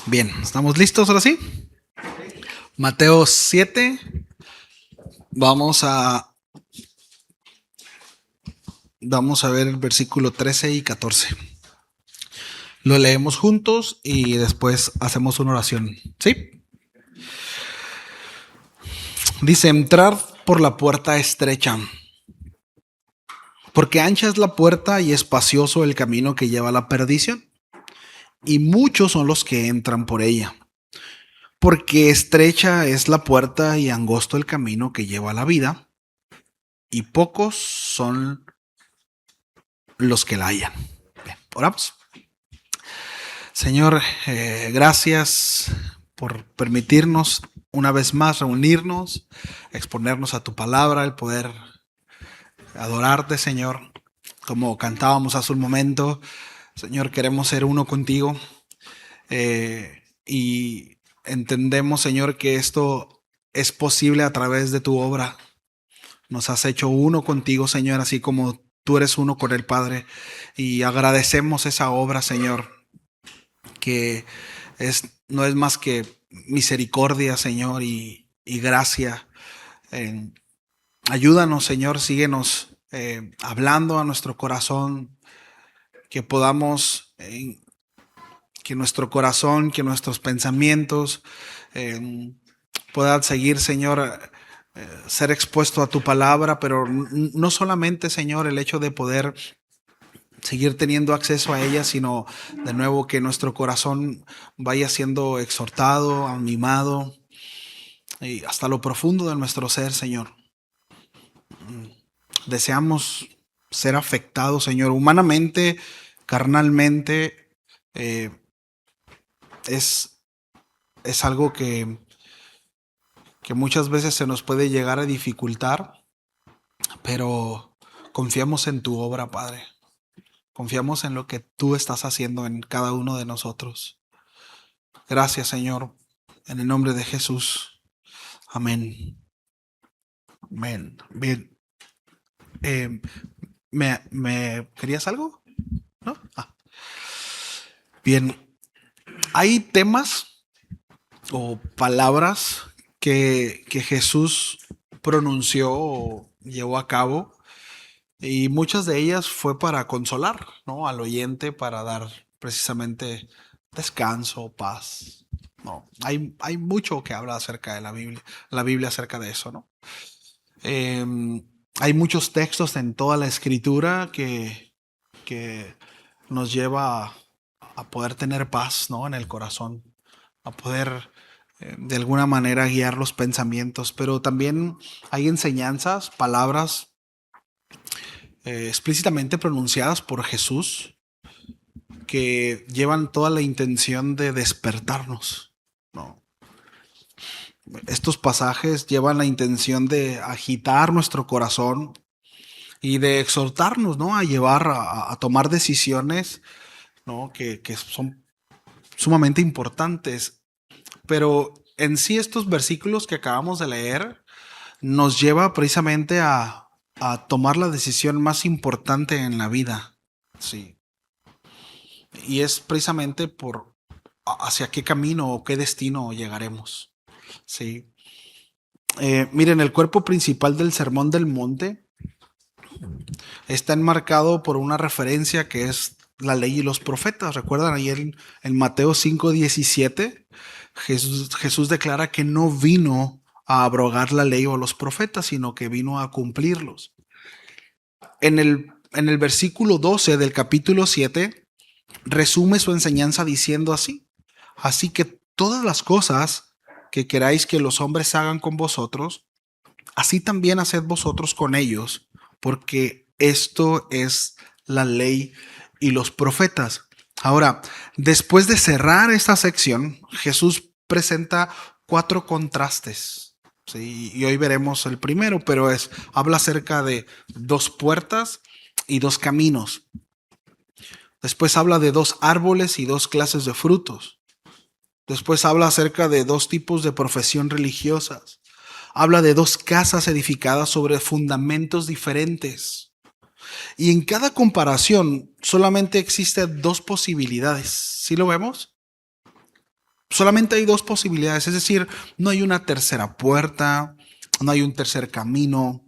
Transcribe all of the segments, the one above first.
Bien, ¿estamos listos ahora sí? Mateo 7, vamos a, vamos a ver el versículo 13 y 14. Lo leemos juntos y después hacemos una oración. ¿Sí? Dice, entrad por la puerta estrecha, porque ancha es la puerta y espacioso el camino que lleva a la perdición, y muchos son los que entran por ella. Porque estrecha es la puerta y angosto el camino que lleva a la vida, y pocos son los que la hallan. Bien, oramos. Señor, gracias por permitirnos una vez más reunirnos, exponernos a tu palabra, el poder adorarte, Señor, como cantábamos hace un momento. Señor, queremos ser uno contigo y entendemos, Señor, que esto es posible a través de tu obra. Nos has hecho uno contigo, Señor, así como tú eres uno con el Padre, y agradecemos esa obra, Señor, que no es más que misericordia, Señor, y gracia. Ayúdanos, Señor, síguenos hablando a nuestro corazón, que podamos, que nuestro corazón, que nuestros pensamientos puedan seguir, Señor, ser expuesto a tu palabra, pero no solamente, Señor, el hecho de poder seguir teniendo acceso a ella, sino de nuevo que nuestro corazón vaya siendo exhortado, animado y hasta lo profundo de nuestro ser, Señor. Deseamos ser afectados, Señor, humanamente, carnalmente. eh, es, es algo que muchas veces se nos puede llegar a dificultar, pero confiamos en tu obra, Padre. Confiamos en lo que tú estás haciendo en cada uno de nosotros. Gracias, Señor, en el nombre de Jesús. Amén. Amén. Bien. Eh, ¿me querías algo? ¿No? Bien. Hay temas o palabras que Jesús pronunció o llevó a cabo, y muchas de ellas fue para consolar, ¿no?, al oyente, para dar precisamente descanso, paz. No, hay mucho que habla acerca de la Biblia acerca de eso, ¿no? Eh, Hay muchos textos en toda la escritura que nos lleva a poder tener paz, ¿no?, en el corazón, a poder de alguna manera guiar los pensamientos, pero también hay enseñanzas, palabras explícitamente pronunciadas por Jesús que llevan toda la intención de despertarnos, ¿no? Estos pasajes llevan la intención de agitar nuestro corazón y de exhortarnos, ¿no?, a llevar a tomar decisiones, ¿no?, que son sumamente importantes. Pero en sí estos versículos que acabamos de leer nos lleva precisamente a tomar la decisión más importante en la vida. Sí. Y es precisamente por hacia qué camino o qué destino llegaremos. Sí. Miren, el cuerpo principal del Sermón del Monte está enmarcado por una referencia que es la ley y los profetas. ¿Recuerdan ayer en Mateo 5:17? Jesús declara que no vino a abrogar la ley o los profetas, sino que vino a cumplirlos. En el versículo 12 del capítulo 7 resume su enseñanza diciendo así: así que todas las cosas que queráis que los hombres hagan con vosotros, así también haced vosotros con ellos, porque esto es la ley y los profetas. Ahora, después de cerrar esta sección, Jesús presenta 4 contrastes. Sí, y hoy veremos el primero, pero habla acerca de 2 puertas y 2 caminos. Después habla de 2 árboles y 2 clases de frutos. Después habla acerca de 2 tipos de profesión religiosas. Habla de 2 casas edificadas sobre fundamentos diferentes. Y en cada comparación solamente existen 2 posibilidades. ¿Sí lo vemos? Solamente hay dos posibilidades, es decir, no hay una tercera puerta, no hay un tercer camino,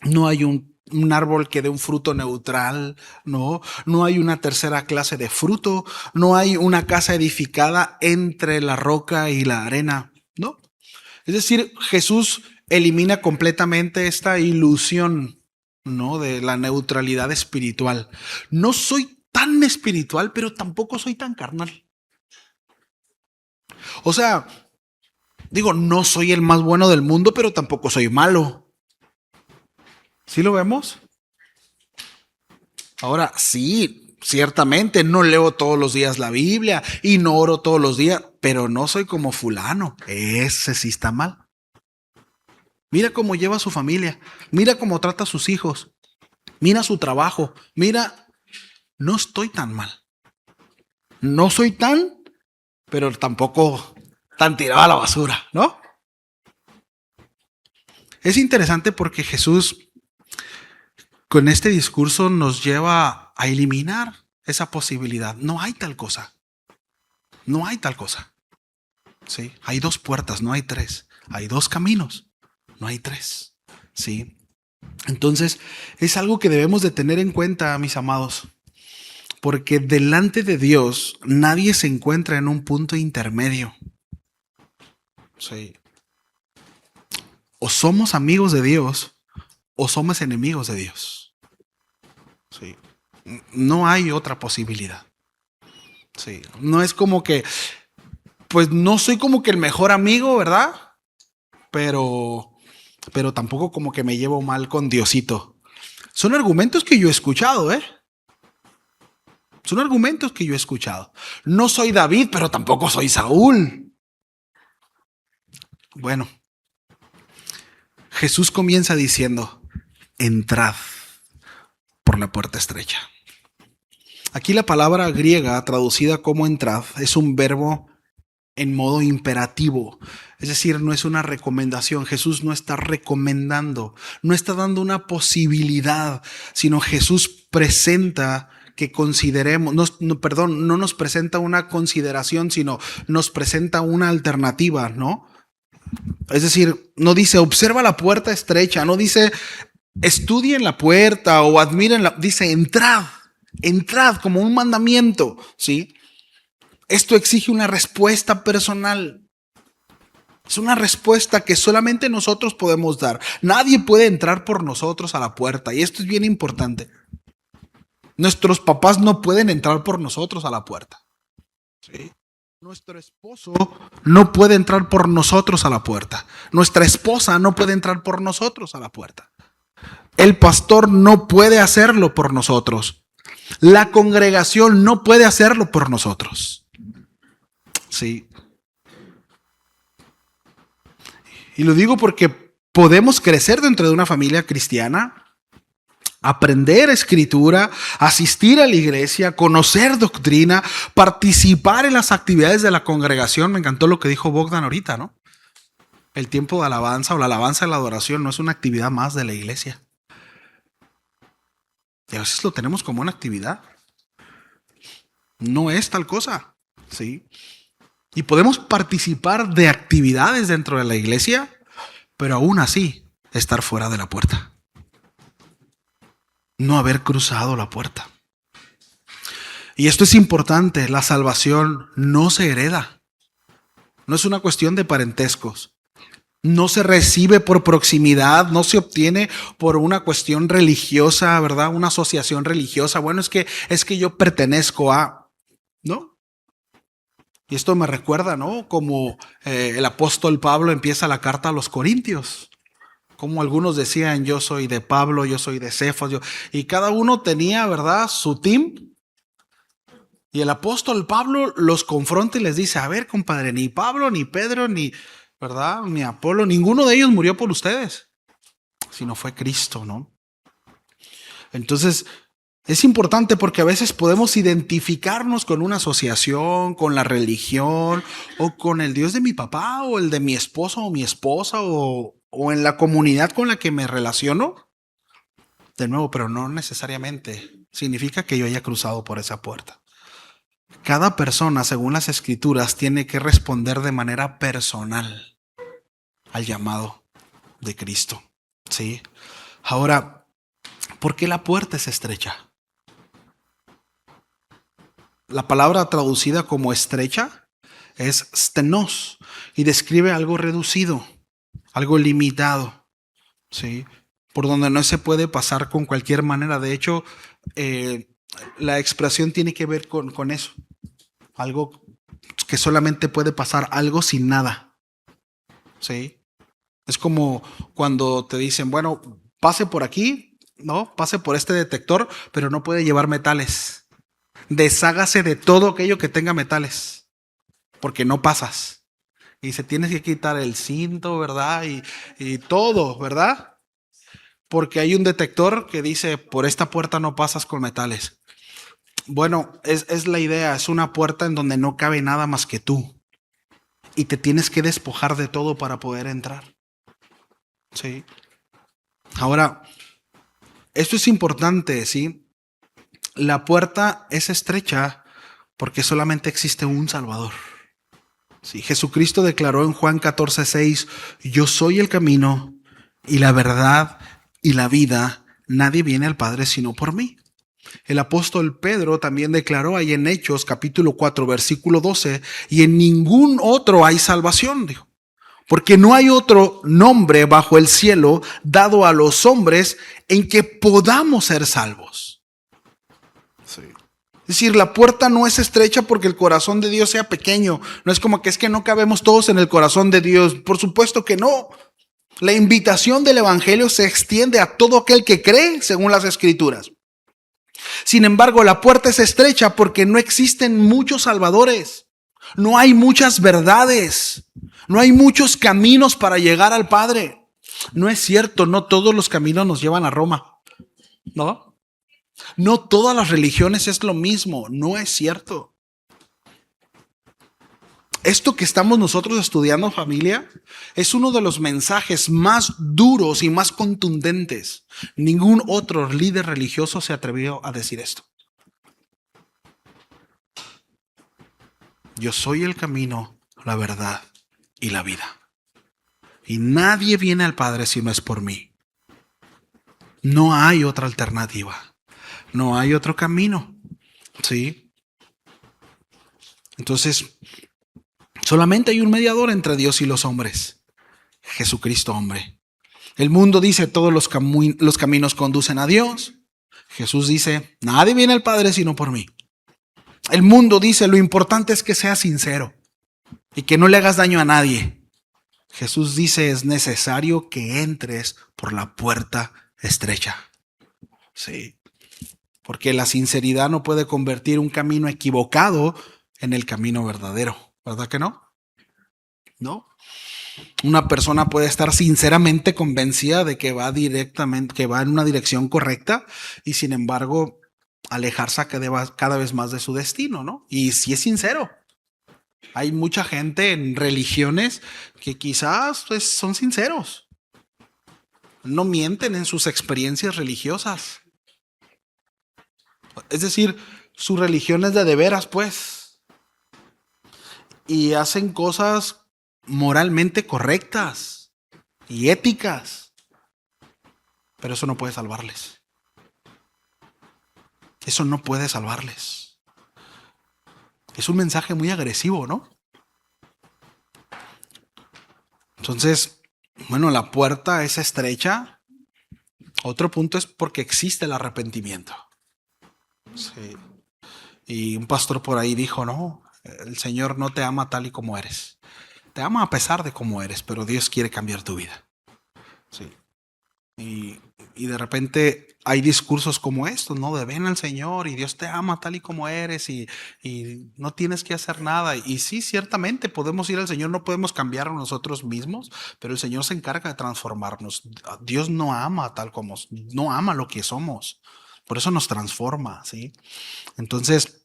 no hay un árbol que dé un fruto neutral, no hay una tercera clase de fruto, no hay una casa edificada entre la roca y la arena, ¿no? Es decir, Jesús elimina completamente esta ilusión, ¿no? De la neutralidad espiritual. No soy tan espiritual, pero tampoco soy tan carnal. O sea, digo, no soy el más bueno del mundo, pero tampoco soy malo. ¿Sí lo vemos? Ahora, sí, ciertamente no leo todos los días la Biblia y no oro todos los días, pero no soy como fulano. Ese sí está mal. Mira cómo lleva a su familia, mira cómo trata a sus hijos, mira su trabajo, mira, no estoy tan mal. No soy tan, pero tampoco tan tirado a la basura, ¿no? Es interesante porque Jesús con este discurso nos lleva a eliminar esa posibilidad. No hay tal cosa. No hay tal cosa. ¿Sí? Hay dos puertas, no hay tres. Hay dos caminos, no hay tres. ¿Sí? Entonces, es algo que debemos de tener en cuenta, mis amados. Porque delante de Dios nadie se encuentra en un punto intermedio. Sí. O somos amigos de Dios o somos enemigos de Dios. Sí. No hay otra posibilidad. Sí. No es como que, pues no soy como que el mejor amigo, ¿verdad? Pero tampoco como que me llevo mal con Diosito. Son argumentos que yo he escuchado, ¿eh? Son argumentos que yo he escuchado. No soy David, pero tampoco soy Saúl. Bueno, Jesús comienza diciendo, entrad por la puerta estrecha. Aquí la palabra griega traducida como entrad es un verbo en modo imperativo. Es decir, no es una recomendación. Jesús no está recomendando, no está dando una posibilidad, sino Jesús presenta que consideremos, no nos presenta una consideración, sino nos presenta una alternativa, ¿no? Es decir, no dice observa la puerta estrecha, no dice estudien la puerta o admiren dice entrad como un mandamiento, ¿sí? Esto exige una respuesta personal. Es una respuesta que solamente nosotros podemos dar. Nadie puede entrar por nosotros a la puerta. Y esto es bien importante. Nuestros papás no pueden entrar por nosotros a la puerta. ¿Sí? Nuestro esposo no puede entrar por nosotros a la puerta. Nuestra esposa no puede entrar por nosotros a la puerta. El pastor no puede hacerlo por nosotros. La congregación no puede hacerlo por nosotros. Sí. Y lo digo porque podemos crecer dentro de una familia cristiana, aprender escritura, asistir a la iglesia, conocer doctrina, participar en las actividades de la congregación. Me encantó lo que dijo Bogdan ahorita, ¿no? El tiempo de alabanza o la alabanza de la adoración no es una actividad más de la iglesia. Y a veces lo tenemos como una actividad. No es tal cosa, ¿sí? Y podemos participar de actividades dentro de la iglesia, pero aún así estar fuera de la puerta. No haber cruzado la puerta. Y esto es importante, la salvación no se hereda. No es una cuestión de parentescos. No se recibe por proximidad, no se obtiene por una cuestión religiosa, ¿verdad? Una asociación religiosa. Bueno, es que yo pertenezco a, ¿no? Y esto me recuerda, ¿no? Como el apóstol Pablo empieza la carta a los Corintios. Como algunos decían, yo soy de Pablo, yo soy de Cefas, y cada uno tenía, ¿verdad? Su team. Y el apóstol Pablo los confronta y les dice, a ver, compadre, ni Pablo, ni Pedro, ni, ¿verdad? Ni Apolo, ninguno de ellos murió por ustedes, sino fue Cristo, ¿no? Entonces, es importante porque a veces podemos identificarnos con una asociación, con la religión, o con el Dios de mi papá, o el de mi esposo o mi esposa, o en la comunidad con la que me relaciono. De nuevo, pero no necesariamente significa que yo haya cruzado por esa puerta. Cada persona, según las Escrituras, tiene que responder de manera personal al llamado de Cristo. ¿Sí? Ahora, ¿por qué la puerta es estrecha? La palabra traducida como estrecha es stenos y describe algo reducido, algo limitado, ¿sí? Por donde no se puede pasar con cualquier manera. De hecho, la expresión tiene que ver con eso, algo que solamente puede pasar, algo sin nada, ¿sí? Es como cuando te dicen, bueno, pase por aquí, ¿no? Pase por este detector, pero no puede llevar metales. Deshágase de todo aquello que tenga metales, porque no pasas. Y se tienes que quitar el cinto, ¿verdad? Y todo, ¿verdad? Porque hay un detector que dice, por esta puerta no pasas con metales. Bueno, es la idea, es una puerta en donde no cabe nada más que tú. Y te tienes que despojar de todo para poder entrar. ¿Sí? Ahora, esto es importante, ¿sí? La puerta es estrecha porque solamente existe un Salvador. Sí, Jesucristo declaró en Juan 14:6, yo soy el camino y la verdad y la vida. Nadie viene al Padre sino por mí. El apóstol Pedro también declaró ahí en Hechos capítulo 4 versículo 12, y en ningún otro hay salvación, dijo, porque no hay otro nombre bajo el cielo dado a los hombres en que podamos ser salvos. Sí. Es decir, la puerta no es estrecha porque el corazón de Dios sea pequeño. No es como que es que no cabemos todos en el corazón de Dios. Por supuesto que no. La invitación del evangelio se extiende a todo aquel que cree según las Escrituras. Sin embargo, la puerta es estrecha porque no existen muchos salvadores. No hay muchas verdades. No hay muchos caminos para llegar al Padre. No es cierto, no todos los caminos nos llevan a Roma. ¿No? No todas las religiones es lo mismo. No es cierto. Esto que estamos nosotros estudiando, familia, es uno de los mensajes más duros y más contundentes. Ningún otro líder religioso se atrevió a decir esto. Yo soy el camino, la verdad y la vida. Y nadie viene al Padre si no es por mí. No hay otra alternativa. No hay otro camino. ¿Sí? Entonces, solamente hay un mediador entre Dios y los hombres. Jesucristo, hombre. El mundo dice todos los caminos conducen a Dios. Jesús dice, nadie viene al Padre sino por mí. El mundo dice, lo importante es que seas sincero y que no le hagas daño a nadie. Jesús dice, es necesario que entres por la puerta estrecha. Sí. Porque la sinceridad no puede convertir un camino equivocado en el camino verdadero. ¿Verdad que no? ¿No? Una persona puede estar sinceramente convencida de que va directamente, que va en una dirección correcta y sin embargo alejarse cada vez más de su destino, ¿no? Y si es sincero. Hay mucha gente en religiones que quizás pues, son sinceros. No mienten en sus experiencias religiosas. Es decir, su religión es de veras, pues. Y hacen cosas moralmente correctas y éticas. Pero eso no puede salvarles. Eso no puede salvarles. Es un mensaje muy agresivo, ¿no? Entonces, bueno, la puerta es estrecha. Otro punto es porque existe el arrepentimiento. Sí. Y un pastor por ahí dijo, no, el Señor no te ama tal y como eres. Te ama a pesar de cómo eres, pero Dios quiere cambiar tu vida. Sí. Y de repente hay discursos como estos, ¿no? De ven al Señor y Dios te ama tal y como eres y no tienes que hacer nada. Y sí, ciertamente podemos ir al Señor, no podemos cambiar a nosotros mismos, pero el Señor se encarga de transformarnos. Dios no ama tal como, no ama lo que somos. Por eso nos transforma, ¿sí? Entonces,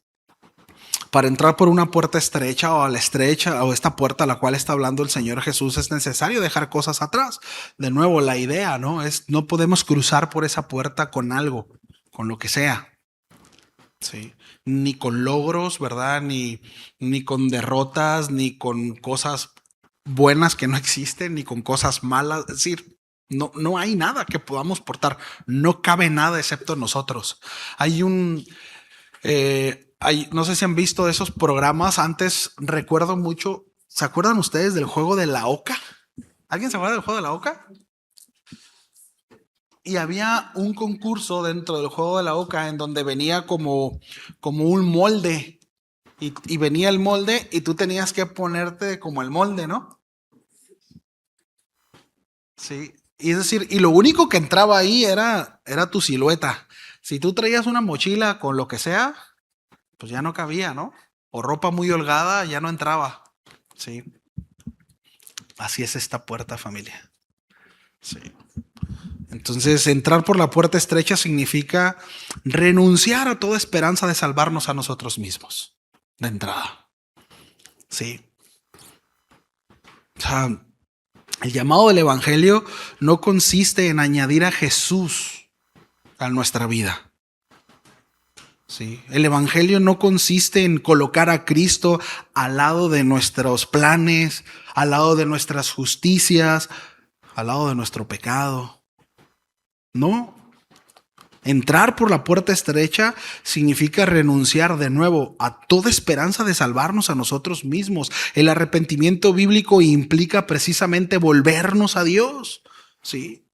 para entrar por una puerta estrecha o a la estrecha o esta puerta a la cual está hablando el Señor Jesús es necesario dejar cosas atrás. De nuevo, la idea, ¿no? Es no podemos cruzar por esa puerta con algo, con lo que sea. Sí. Ni con logros, ¿verdad? Ni con derrotas, ni con cosas buenas que no existen, ni con cosas malas. Es decir, no hay nada que podamos portar. No cabe nada excepto nosotros. Hay un... no sé si han visto esos programas. Antes recuerdo mucho. ¿Se acuerdan ustedes del juego de la oca? ¿Alguien se acuerda del juego de la oca? Y había un concurso dentro del juego de la oca en donde venía como un molde. Y venía el molde y tú tenías que ponerte como el molde, ¿no? Sí. Y es decir, y lo único que entraba ahí era tu silueta. Si tú traías una mochila con lo que sea, pues ya no cabía, ¿no? O ropa muy holgada, ya no entraba. Sí. Así es esta puerta, familia. Sí. Entonces, entrar por la puerta estrecha significa renunciar a toda esperanza de salvarnos a nosotros mismos. De entrada. Sí. O sea, el llamado del Evangelio no consiste en añadir a Jesús a nuestra vida. Sí. El Evangelio no consiste en colocar a Cristo al lado de nuestros planes, al lado de nuestras justicias, al lado de nuestro pecado. No. Entrar por la puerta estrecha significa renunciar de nuevo a toda esperanza de salvarnos a nosotros mismos. El arrepentimiento bíblico implica precisamente volvernos a Dios. Sí.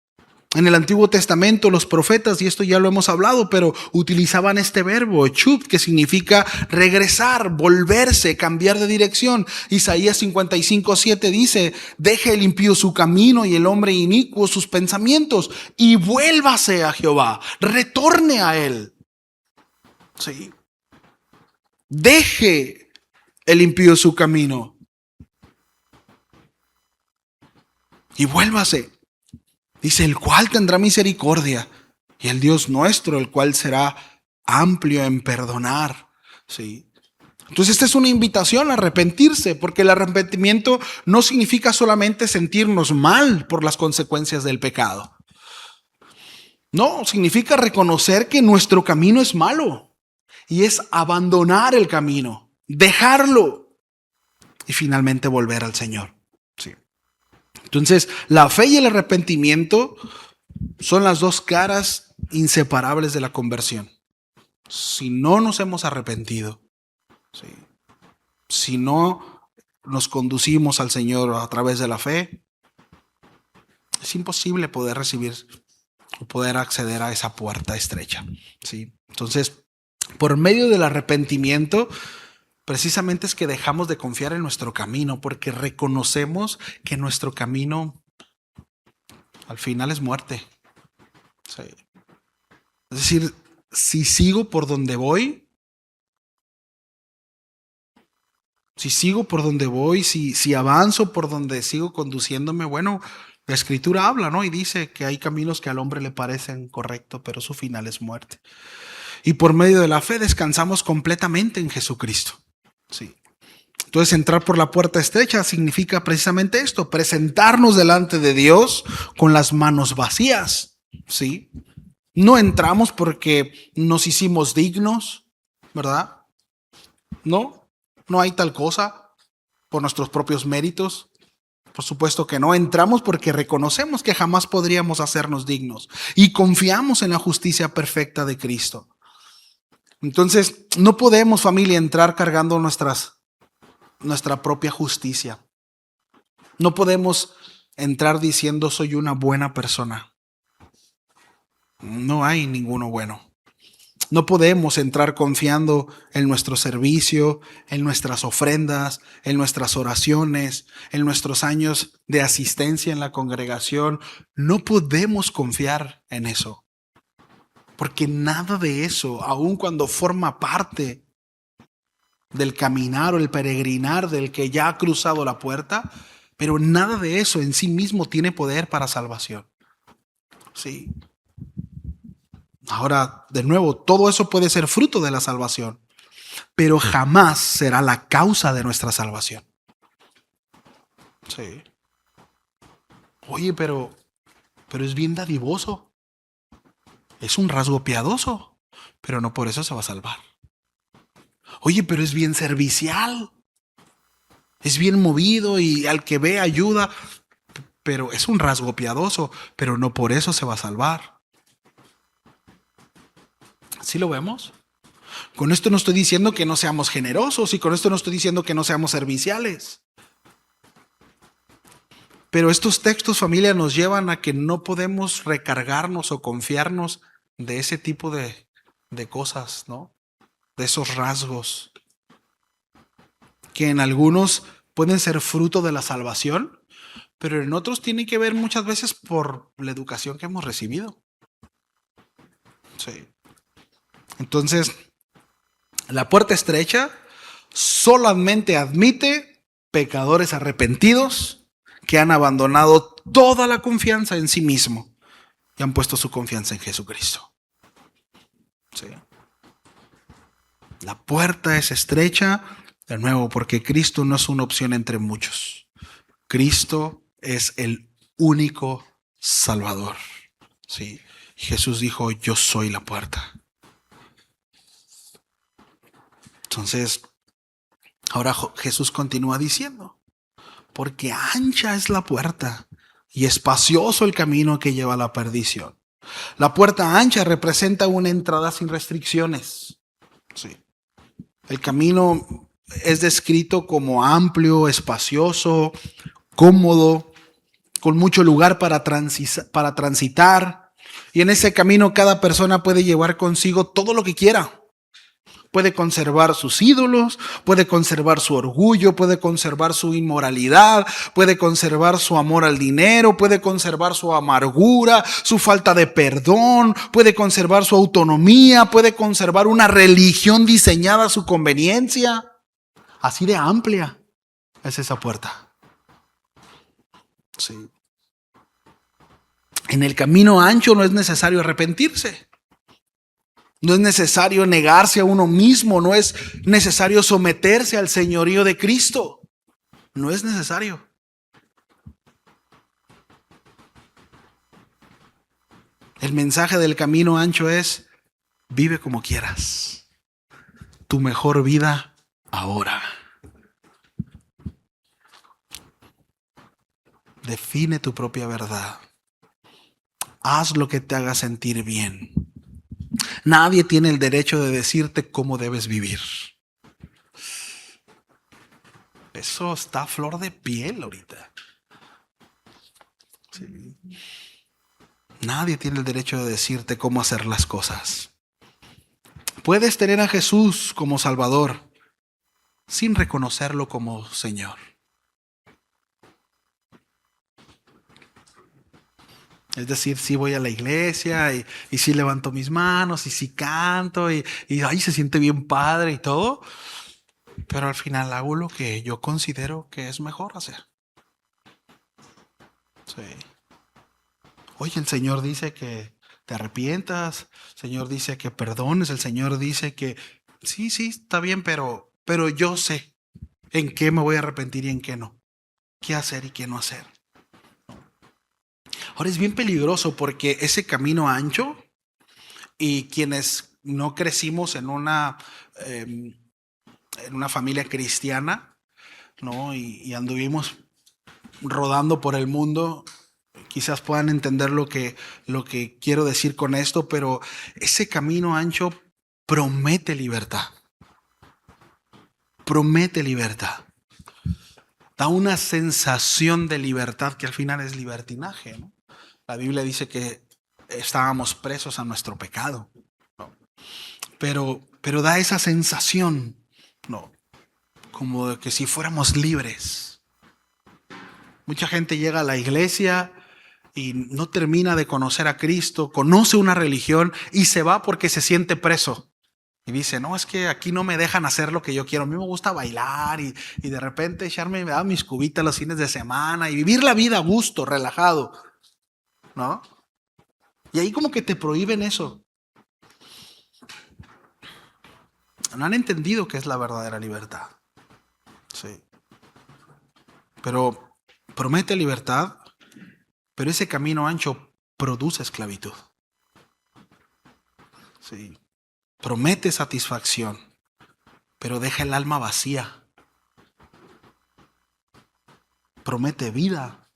En el Antiguo Testamento los profetas, y esto ya lo hemos hablado, pero utilizaban este verbo, chup, que significa regresar, volverse, cambiar de dirección. Isaías 55:7 dice, deje el impío su camino y el hombre inicuo sus pensamientos y vuélvase a Jehová, retorne a él. Sí. Deje el impío su camino y vuélvase. Dice, el cual tendrá misericordia, y el Dios nuestro, el cual será amplio en perdonar. ¿Sí? Entonces esta es una invitación a arrepentirse, porque el arrepentimiento no significa solamente sentirnos mal por las consecuencias del pecado. No, significa reconocer que nuestro camino es malo, y es abandonar el camino, dejarlo, y finalmente volver al Señor. Sí. Entonces, la fe y el arrepentimiento son las dos caras inseparables de la conversión. Si no nos hemos arrepentido, ¿sí? Si no nos conducimos al Señor a través de la fe, es imposible poder recibir o poder acceder a esa puerta estrecha. ¿Sí? Entonces, por medio del arrepentimiento, precisamente es que dejamos de confiar en nuestro camino, porque reconocemos que nuestro camino al final es muerte. Sí. Es decir, si sigo por donde voy, si avanzo por donde sigo conduciéndome, bueno, la Escritura habla, ¿no? Y dice que hay caminos que al hombre le parecen correctos, pero su final es muerte. Y por medio de la fe descansamos completamente en Jesucristo. Sí. Entonces, entrar por la puerta estrecha significa precisamente esto, presentarnos delante de Dios con las manos vacías. Sí. No entramos porque nos hicimos dignos, ¿verdad? No hay tal cosa por nuestros propios méritos. Por supuesto que no. Entramos porque reconocemos que jamás podríamos hacernos dignos y confiamos en la justicia perfecta de Cristo. Entonces, no podemos, familia, entrar cargando nuestra propia justicia. No podemos entrar diciendo soy una buena persona. No hay ninguno bueno. No podemos entrar confiando en nuestro servicio, en nuestras ofrendas, en nuestras oraciones, en nuestros años de asistencia en la congregación. No podemos confiar en eso. Porque nada de eso, aun cuando forma parte del caminar o el peregrinar del que ya ha cruzado la puerta, pero nada de eso en sí mismo tiene poder para salvación. Sí. Ahora, de nuevo, todo eso puede ser fruto de la salvación, pero jamás será la causa de nuestra salvación. Sí. Oye, pero es bien dadivoso. Es un rasgo piadoso, pero no por eso se va a salvar. Oye, pero es bien servicial, es bien movido y al que ve ayuda, pero es un rasgo piadoso, pero no por eso se va a salvar. ¿Sí lo vemos? Con esto no estoy diciendo que no seamos generosos y con esto no estoy diciendo que no seamos serviciales. Pero estos textos, familia, nos llevan a que no podemos recargarnos o confiarnos de ese tipo de cosas, ¿no? De esos rasgos que en algunos pueden ser fruto de la salvación, pero en otros tienen que ver muchas veces por la educación que hemos recibido. Sí. Entonces, la puerta estrecha solamente admite pecadores arrepentidos que han abandonado toda la confianza en sí mismo y han puesto su confianza en Jesucristo. Sí. La puerta es estrecha, de nuevo, porque Cristo no es una opción entre muchos. Cristo es el único Salvador. Sí. Jesús dijo, yo soy la puerta. Entonces, ahora Jesús continúa diciendo, porque ancha es la puerta y espacioso el camino que lleva a la perdición. La puerta ancha representa una entrada sin restricciones. Sí. El camino es descrito como amplio, espacioso, cómodo, con mucho lugar para transitar. Y en ese camino cada persona puede llevar consigo todo lo que quiera. Puede conservar sus ídolos, puede conservar su orgullo, puede conservar su inmoralidad, puede conservar su amor al dinero, puede conservar su amargura, su falta de perdón, puede conservar su autonomía, puede conservar una religión diseñada a su conveniencia. Así de amplia es esa puerta. Sí. En el camino ancho no es necesario arrepentirse. No es necesario negarse a uno mismo, no es necesario someterse al señorío de Cristo. No es necesario. El mensaje del camino ancho es, vive como quieras. Tu mejor vida ahora. Define tu propia verdad. Haz lo que te haga sentir bien. Nadie tiene el derecho de decirte cómo debes vivir. Eso está a flor de piel ahorita. Sí. Nadie tiene el derecho de decirte cómo hacer las cosas. Puedes tener a Jesús como Salvador sin reconocerlo como Señor. Es decir, sí voy a la iglesia y sí levanto mis manos y sí canto y ahí se siente bien padre y todo, pero al final hago lo que yo considero que es mejor hacer. Sí. Oye, el Señor dice que te arrepientas, el Señor dice que perdones, el Señor dice que sí, está bien, pero yo sé en qué me voy a arrepentir y en qué no, qué hacer y qué no hacer. Ahora es bien peligroso porque ese camino ancho y quienes no crecimos en una familia cristiana, ¿no? Y anduvimos rodando por el mundo, quizás puedan entender lo que quiero decir con esto, pero ese camino ancho promete libertad. Promete libertad. Da una sensación de libertad que al final es libertinaje, ¿no? La Biblia dice que estábamos presos a nuestro pecado, ¿no? Pero da esa sensación, ¿no? Como de que si fuéramos libres. Mucha gente llega a la iglesia y no termina de conocer a Cristo, conoce una religión y se va porque se siente preso. Y dice, no, es que aquí no me dejan hacer lo que yo quiero. A mí me gusta bailar y de repente echarme mis cubitas los fines de semana y vivir la vida a gusto, relajado, ¿no? Y ahí como que te prohíben eso. No han entendido qué es la verdadera libertad. Sí. Pero promete libertad, pero ese camino ancho produce esclavitud. Sí. Promete satisfacción, pero deja el alma vacía. Promete vida,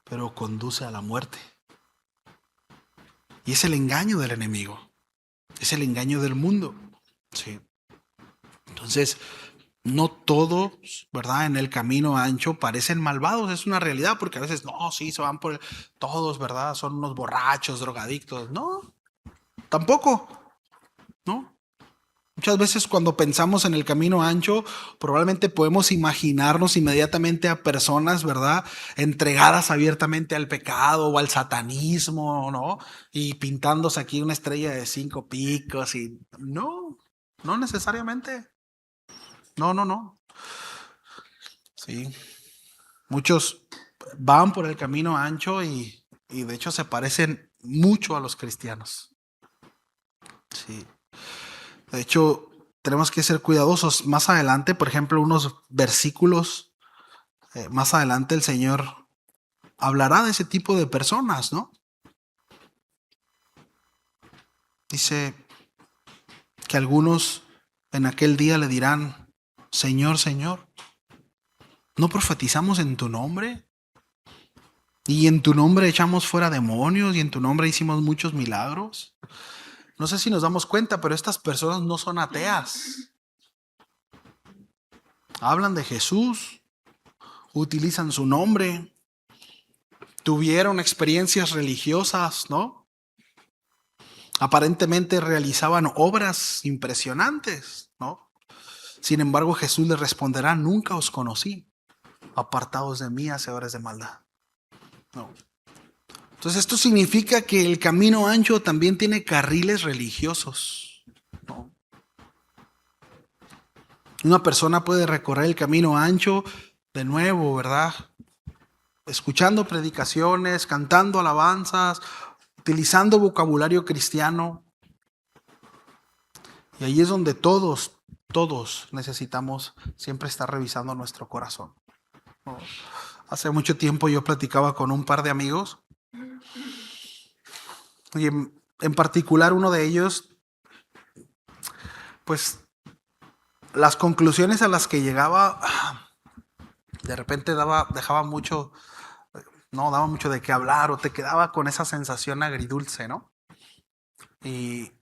pero conduce a la muerte. Y es el engaño del enemigo. Es el engaño del mundo. Sí. Entonces, no todos, ¿verdad? En el camino ancho parecen malvados. Es una realidad, porque a veces, no, sí, se van todos, ¿verdad? Son unos borrachos, drogadictos. No, tampoco, ¿no? Muchas veces cuando pensamos en el camino ancho, probablemente podemos imaginarnos inmediatamente a personas, ¿verdad? Entregadas abiertamente al pecado o al satanismo, ¿no? Y pintándose aquí una estrella de 5 picos y no, no necesariamente. No, no, no. Sí. Muchos van por el camino ancho y de hecho se parecen mucho a los cristianos. Sí. De hecho, tenemos que ser cuidadosos. Más adelante, por ejemplo, unos versículos, más adelante el Señor hablará de ese tipo de personas, ¿no? Dice que algunos en aquel día le dirán, Señor, Señor, ¿no profetizamos en tu nombre? Y en tu nombre echamos fuera demonios y en tu nombre hicimos muchos milagros. No sé si nos damos cuenta, pero estas personas no son ateas. Hablan de Jesús, utilizan su nombre, tuvieron experiencias religiosas, ¿no? Aparentemente realizaban obras impresionantes, ¿no? Sin embargo, Jesús les responderá, nunca os conocí, apartados de mí, hacedores de maldad. No. Entonces esto significa que el camino ancho también tiene carriles religiosos, ¿no? Una persona puede recorrer el camino ancho de nuevo, ¿verdad? Escuchando predicaciones, cantando alabanzas, utilizando vocabulario cristiano. Y ahí es donde todos necesitamos siempre estar revisando nuestro corazón. Hace mucho tiempo yo platicaba con un par de amigos y en particular uno de ellos, pues las conclusiones a las que llegaba de repente daba mucho, no, daba mucho de qué hablar o te quedaba con esa sensación agridulce, ¿no? Y,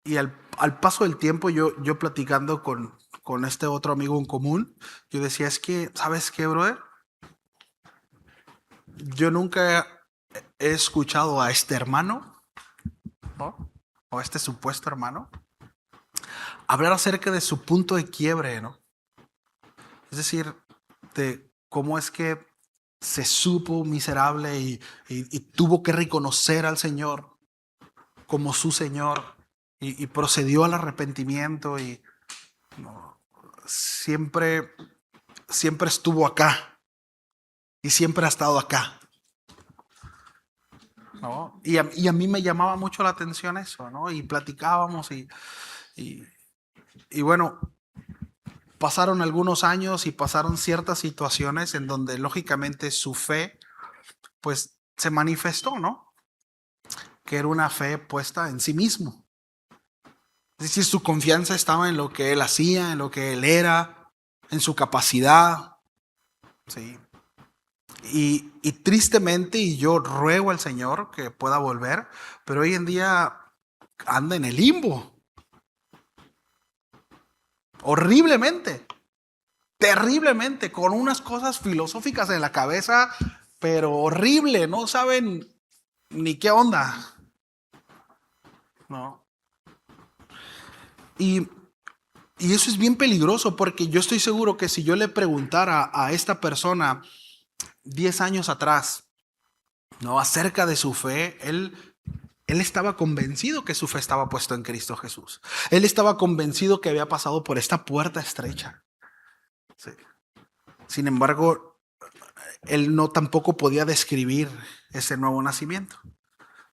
y al paso del tiempo yo platicando con este otro amigo en común, yo decía, es que, ¿sabes qué, brother? Yo nunca he escuchado a este hermano, ¿no? O a este supuesto hermano, hablar acerca de su punto de quiebre, ¿no? Es decir, de cómo es que se supo miserable y tuvo que reconocer al Señor como su Señor y procedió al arrepentimiento y no, siempre estuvo acá y siempre ha estado acá, ¿no? Y a mí me llamaba mucho la atención eso, ¿no? Y platicábamos y, y bueno, pasaron algunos años y pasaron ciertas situaciones en donde lógicamente su fe pues se manifestó, ¿no? Que era una fe puesta en sí mismo. Es decir, su confianza estaba en lo que él hacía, en lo que él era, en su capacidad. Sí. Y tristemente, y yo ruego al Señor que pueda volver, pero hoy en día anda en el limbo. Horriblemente, terriblemente, con unas cosas filosóficas en la cabeza, pero horrible, no saben ni qué onda. No. Y, y eso es bien peligroso porque yo estoy seguro que si yo le preguntara a esta persona 10 años atrás, ¿no? Acerca de su fe, él estaba convencido que su fe estaba puesta en Cristo Jesús. Él estaba convencido que había pasado por esta puerta estrecha. Sí. Sin embargo, él no tampoco podía describir ese nuevo nacimiento.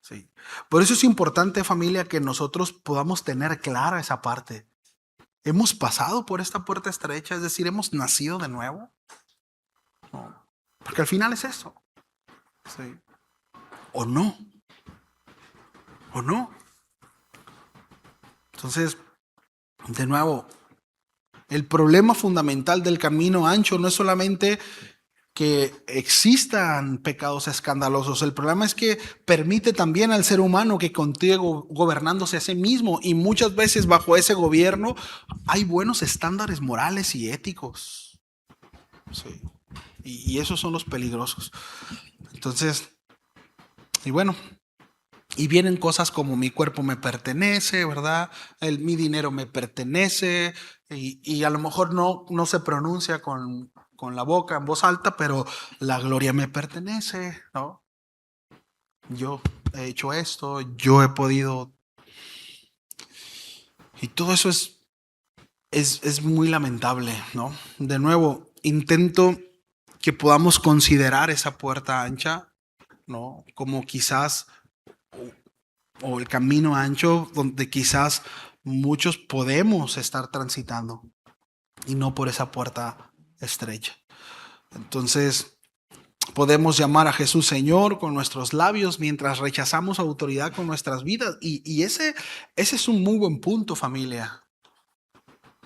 Sí. Por eso es importante, familia, que nosotros podamos tener clara esa parte. ¿Hemos pasado por esta puerta estrecha? Es decir, ¿hemos nacido de nuevo? No. Porque al final es eso. Sí. ¿O no? ¿O no? Entonces, de nuevo, El problema fundamental del camino ancho no es solamente que existan pecados escandalosos. El problema es que permite también al ser humano que continúe gobernándose a sí mismo, y muchas veces bajo ese gobierno hay buenos estándares morales y éticos. Sí. Y esos son los peligrosos. Entonces, y bueno, y vienen cosas como mi cuerpo me pertenece, ¿verdad? Mi dinero me pertenece, y a lo mejor no se pronuncia con la boca en voz alta, pero la gloria me pertenece, ¿no? Yo he hecho esto, yo he podido. Y todo eso es muy lamentable, ¿no? De nuevo, intento que podamos considerar esa puerta ancha, ¿no? Como quizás, o el camino ancho donde quizás muchos podemos estar transitando, y no por esa puerta estrecha. Entonces, podemos llamar a Jesús Señor con nuestros labios mientras rechazamos autoridad con nuestras vidas. Y ese es un muy buen punto, familia.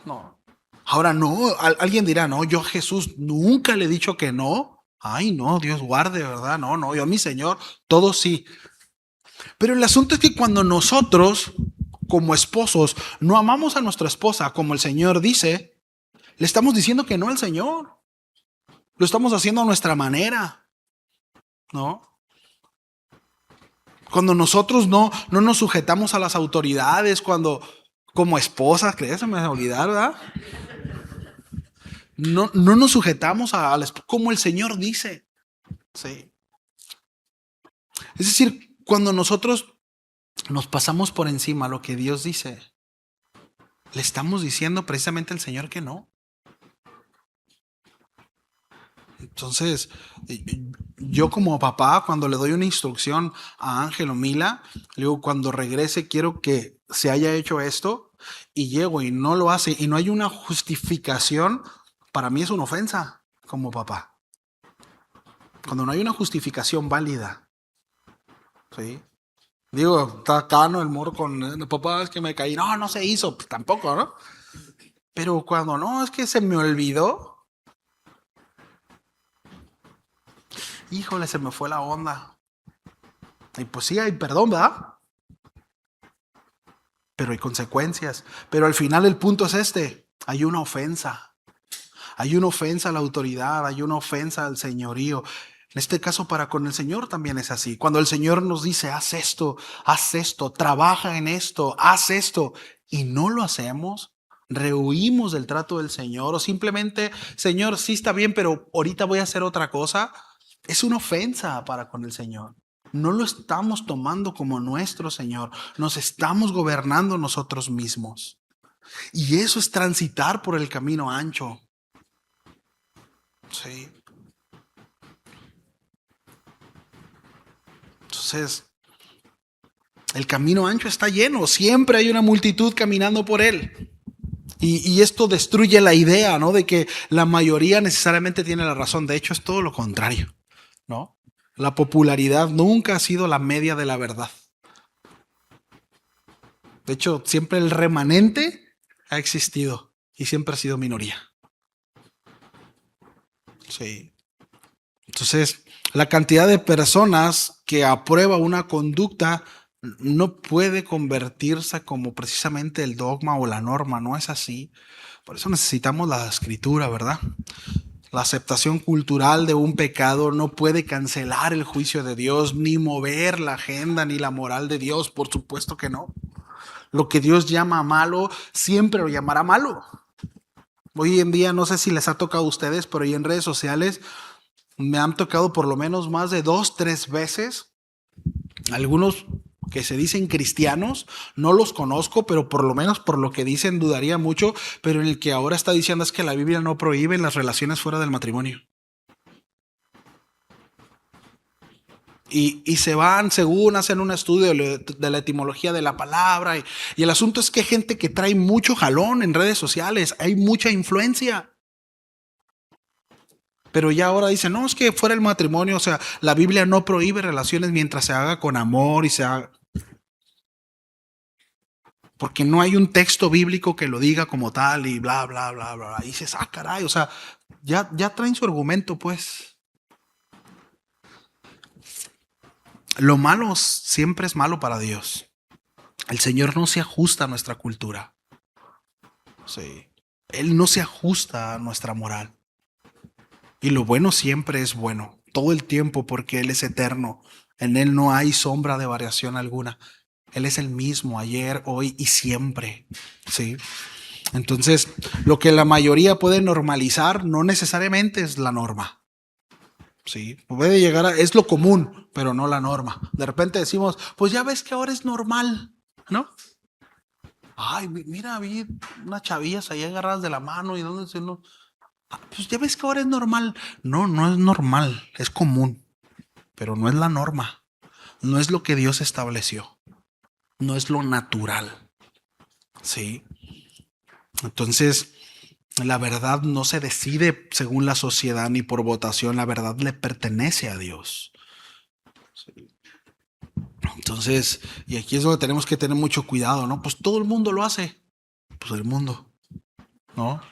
No. Ahora no, alguien dirá, no, yo a Jesús nunca le he dicho que no. Ay, no, Dios guarde, ¿verdad? No, yo a mi Señor, todo sí. Pero el asunto es que cuando nosotros, como esposos, no amamos a nuestra esposa como el Señor dice, le estamos diciendo que no al Señor. Lo estamos haciendo a nuestra manera, ¿no? Cuando nosotros no nos sujetamos a las autoridades, cuando como esposas, que se me va a olvidar, ¿verdad? No nos sujetamos como el Señor dice. Sí. Es decir, cuando nosotros nos pasamos por encima lo que Dios dice, le estamos diciendo precisamente al Señor que no. Entonces, yo como papá, cuando le doy una instrucción a Ángel o Mila, le digo, cuando regrese quiero que se haya hecho esto, y llego y no lo hace y no hay una justificación, para mí es una ofensa como papá. Cuando no hay una justificación válida, ¿sí? Digo, está acá, ¿no? El morro con papá, es que me caí. No se hizo, pues tampoco, ¿no? Pero cuando no, es que se me olvidó. Híjole, se me fue la onda. Y pues sí, hay perdón, ¿verdad? Pero hay consecuencias. Pero al final el punto es este: hay una ofensa. Hay una ofensa a la autoridad, hay una ofensa al señorío. En este caso, para con el Señor también es así. Cuando el Señor nos dice, haz esto, trabaja en esto, haz esto, y no lo hacemos, rehuimos del trato del Señor, o simplemente, Señor, sí está bien, pero ahorita voy a hacer otra cosa, es una ofensa para con el Señor. No lo estamos tomando como nuestro Señor, nos estamos gobernando nosotros mismos. Y eso es transitar por el camino ancho. Sí. Entonces, el camino ancho está lleno, siempre hay una multitud caminando por él. Y esto destruye la idea, ¿no? De que la mayoría necesariamente tiene la razón. De hecho, es todo lo contrario, ¿no? La popularidad nunca ha sido la media de la verdad. De hecho, siempre el remanente ha existido y siempre ha sido minoría. Sí. Entonces, la cantidad de personas que aprueba una conducta no puede convertirse como precisamente el dogma o la norma, no es así. Por eso necesitamos la escritura, ¿verdad? La aceptación cultural de un pecado no puede cancelar el juicio de Dios, ni mover la agenda ni la moral de Dios, por supuesto que no. Lo que Dios llama malo, siempre lo llamará malo. Hoy en día, no sé si les ha tocado a ustedes, pero ahí en redes sociales me han tocado por lo menos más de 2, 3 veces algunos que se dicen cristianos, no los conozco, pero por lo menos por lo que dicen dudaría mucho, pero en el que ahora está diciendo es que la Biblia no prohíbe las relaciones fuera del matrimonio. Y se van, según hacen un estudio de la etimología de la palabra, y el asunto es que hay gente que trae mucho jalón en redes sociales, hay mucha influencia. Pero ya ahora dicen, no, es que fuera el matrimonio, o sea, la Biblia no prohíbe relaciones mientras se haga con amor y se haga. porque no hay un texto bíblico que lo diga como tal y bla, bla, bla, bla. Y dices, ah, caray, o sea, ya traen su argumento, pues. Lo malo siempre es malo para Dios. El Señor no se ajusta a nuestra cultura. Sí. Él no se ajusta a nuestra moral. Y lo bueno siempre es bueno, todo el tiempo, porque Él es eterno. En Él no hay sombra de variación alguna. Él es el mismo ayer, hoy y siempre. ¿Sí? Entonces, lo que la mayoría puede normalizar no necesariamente es la norma. Sí, puede llegar es lo común, pero no la norma. De repente decimos, pues ya ves que ahora es normal, ¿no? Ay, mira, vi unas chavillas ahí agarradas de la mano y donde se no. Pues ya ves que ahora es normal. No, no es normal, es común, pero no es la norma. No es lo que Dios estableció. No es lo natural. Sí. Entonces, la verdad no se decide según la sociedad ni por votación. La verdad le pertenece a Dios. Sí. Entonces, y aquí es donde tenemos que tener mucho cuidado, ¿no? Pues todo el mundo lo hace. Pues el mundo, ¿no?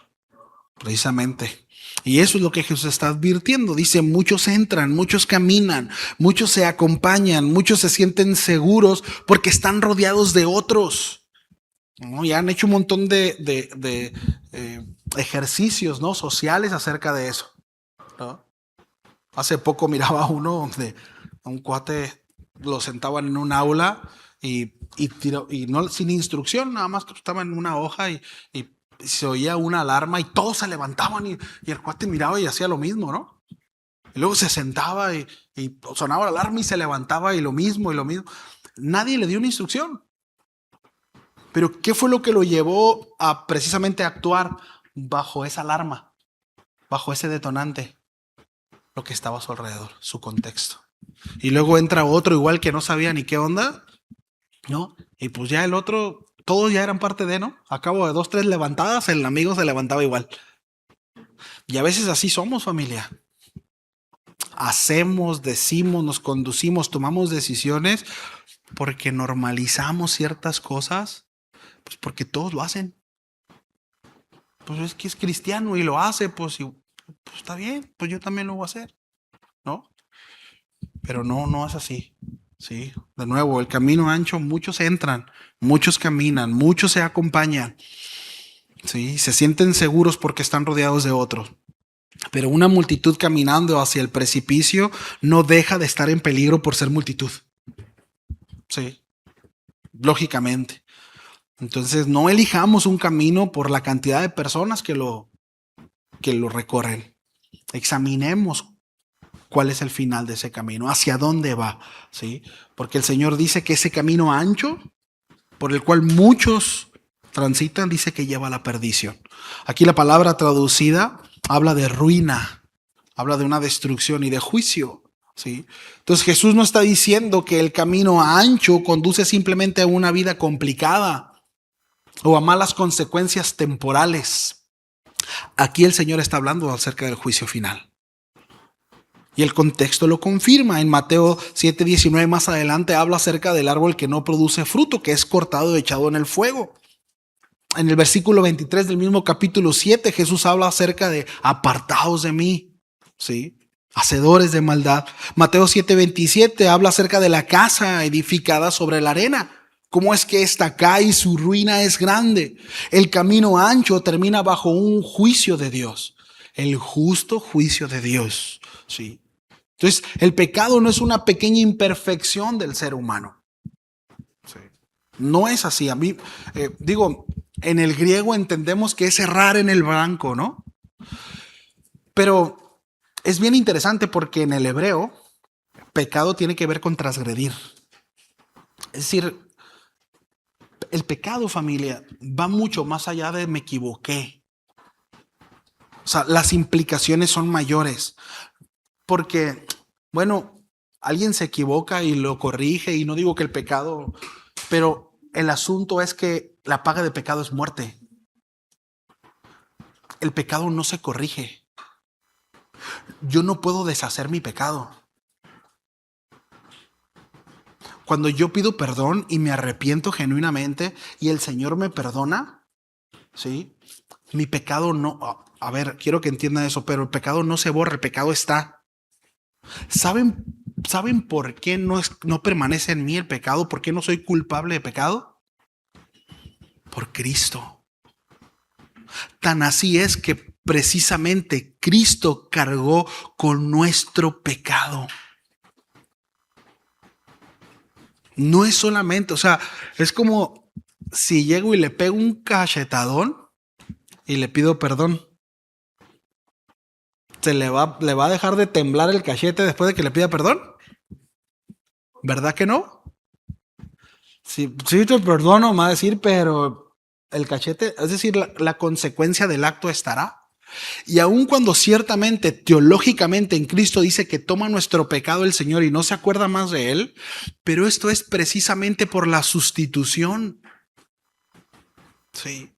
Precisamente. Y eso es lo que Jesús está advirtiendo. Dice, muchos entran, muchos caminan, muchos se acompañan, muchos se sienten seguros porque están rodeados de otros, ¿no? Ya han hecho un montón de ejercicios, ¿no? Sociales acerca de eso, ¿no? Hace poco miraba uno donde a un cuate lo sentaban en un aula y no sin instrucción, nada más que estaba en una hoja y se oía una alarma y todos se levantaban y el cuate miraba y hacía lo mismo, ¿no? Y luego se sentaba y sonaba la alarma y se levantaba y lo mismo y lo mismo. Nadie le dio una instrucción. Pero ¿qué fue lo que lo llevó a precisamente actuar bajo esa alarma, bajo ese detonante? Lo que estaba a su alrededor, su contexto. Y luego entra otro igual que no sabía ni qué onda, ¿no? Y pues ya el otro, todos ya eran parte de, ¿no? A cabo de 2, 3 levantadas, el amigo se levantaba igual. Y a veces así somos, familia. Hacemos, decimos, nos conducimos, tomamos decisiones porque normalizamos ciertas cosas, pues porque todos lo hacen. Pues es que es cristiano y lo hace, pues está bien, pues yo también lo voy a hacer, ¿no? Pero no es así. Sí, de nuevo, el camino ancho, muchos entran, muchos caminan, muchos se acompañan. Sí, se sienten seguros porque están rodeados de otros. Pero una multitud caminando hacia el precipicio no deja de estar en peligro por ser multitud. Sí, lógicamente. Entonces, no elijamos un camino por la cantidad de personas que lo recorren. Examinemos cuál es el final de ese camino, hacia dónde va, ¿sí? Porque el Señor dice que ese camino ancho, por el cual muchos transitan, dice que lleva a la perdición. Aquí la palabra traducida habla de ruina, habla de una destrucción y de juicio, ¿sí? Entonces Jesús no está diciendo que el camino ancho conduce simplemente a una vida complicada o a malas consecuencias temporales. Aquí el Señor está hablando acerca del juicio final. Y el contexto lo confirma. En Mateo 7:19 más adelante habla acerca del árbol que no produce fruto, que es cortado y echado en el fuego. En el versículo 23 del mismo capítulo 7 Jesús habla acerca de apartaos de mí, ¿sí? Hacedores de maldad. Mateo 7:27 habla acerca de la casa edificada sobre la arena. ¿Cómo es que esta cae y su ruina es grande? El camino ancho termina bajo un juicio de Dios. El justo juicio de Dios, ¿sí? Entonces, el pecado no es una pequeña imperfección del ser humano. Sí. No es así. A mí, en el griego entendemos que es errar en el blanco, ¿no? Pero es bien interesante porque en el hebreo, pecado tiene que ver con transgredir. Es decir, el pecado, familia, va mucho más allá de me equivoqué. O sea, las implicaciones son mayores. Porque, bueno, alguien se equivoca y lo corrige y no digo que el pecado, pero el asunto es que la paga de pecado es muerte. El pecado no se corrige. Yo no puedo deshacer mi pecado. Cuando yo pido perdón y me arrepiento genuinamente y el Señor me perdona, ¿sí? Mi pecado no... A ver, quiero que entiendan eso, pero el pecado no se borra, el pecado está. ¿Saben por qué no permanece en mí el pecado? ¿Por qué no soy culpable de pecado? Por Cristo. Tan así es que precisamente Cristo cargó con nuestro pecado. No es solamente, o sea, es como si llego y le pego un cachetadón y le pido perdón. ¿Se le va a dejar de temblar el cachete después de que le pida perdón? ¿Verdad que no? Sí, sí te perdono, me va a decir, pero el cachete, es decir, la consecuencia del acto estará. Y aun cuando ciertamente, teológicamente en Cristo dice que toma nuestro pecado el Señor y no se acuerda más de él, pero esto es precisamente por la sustitución. Sí.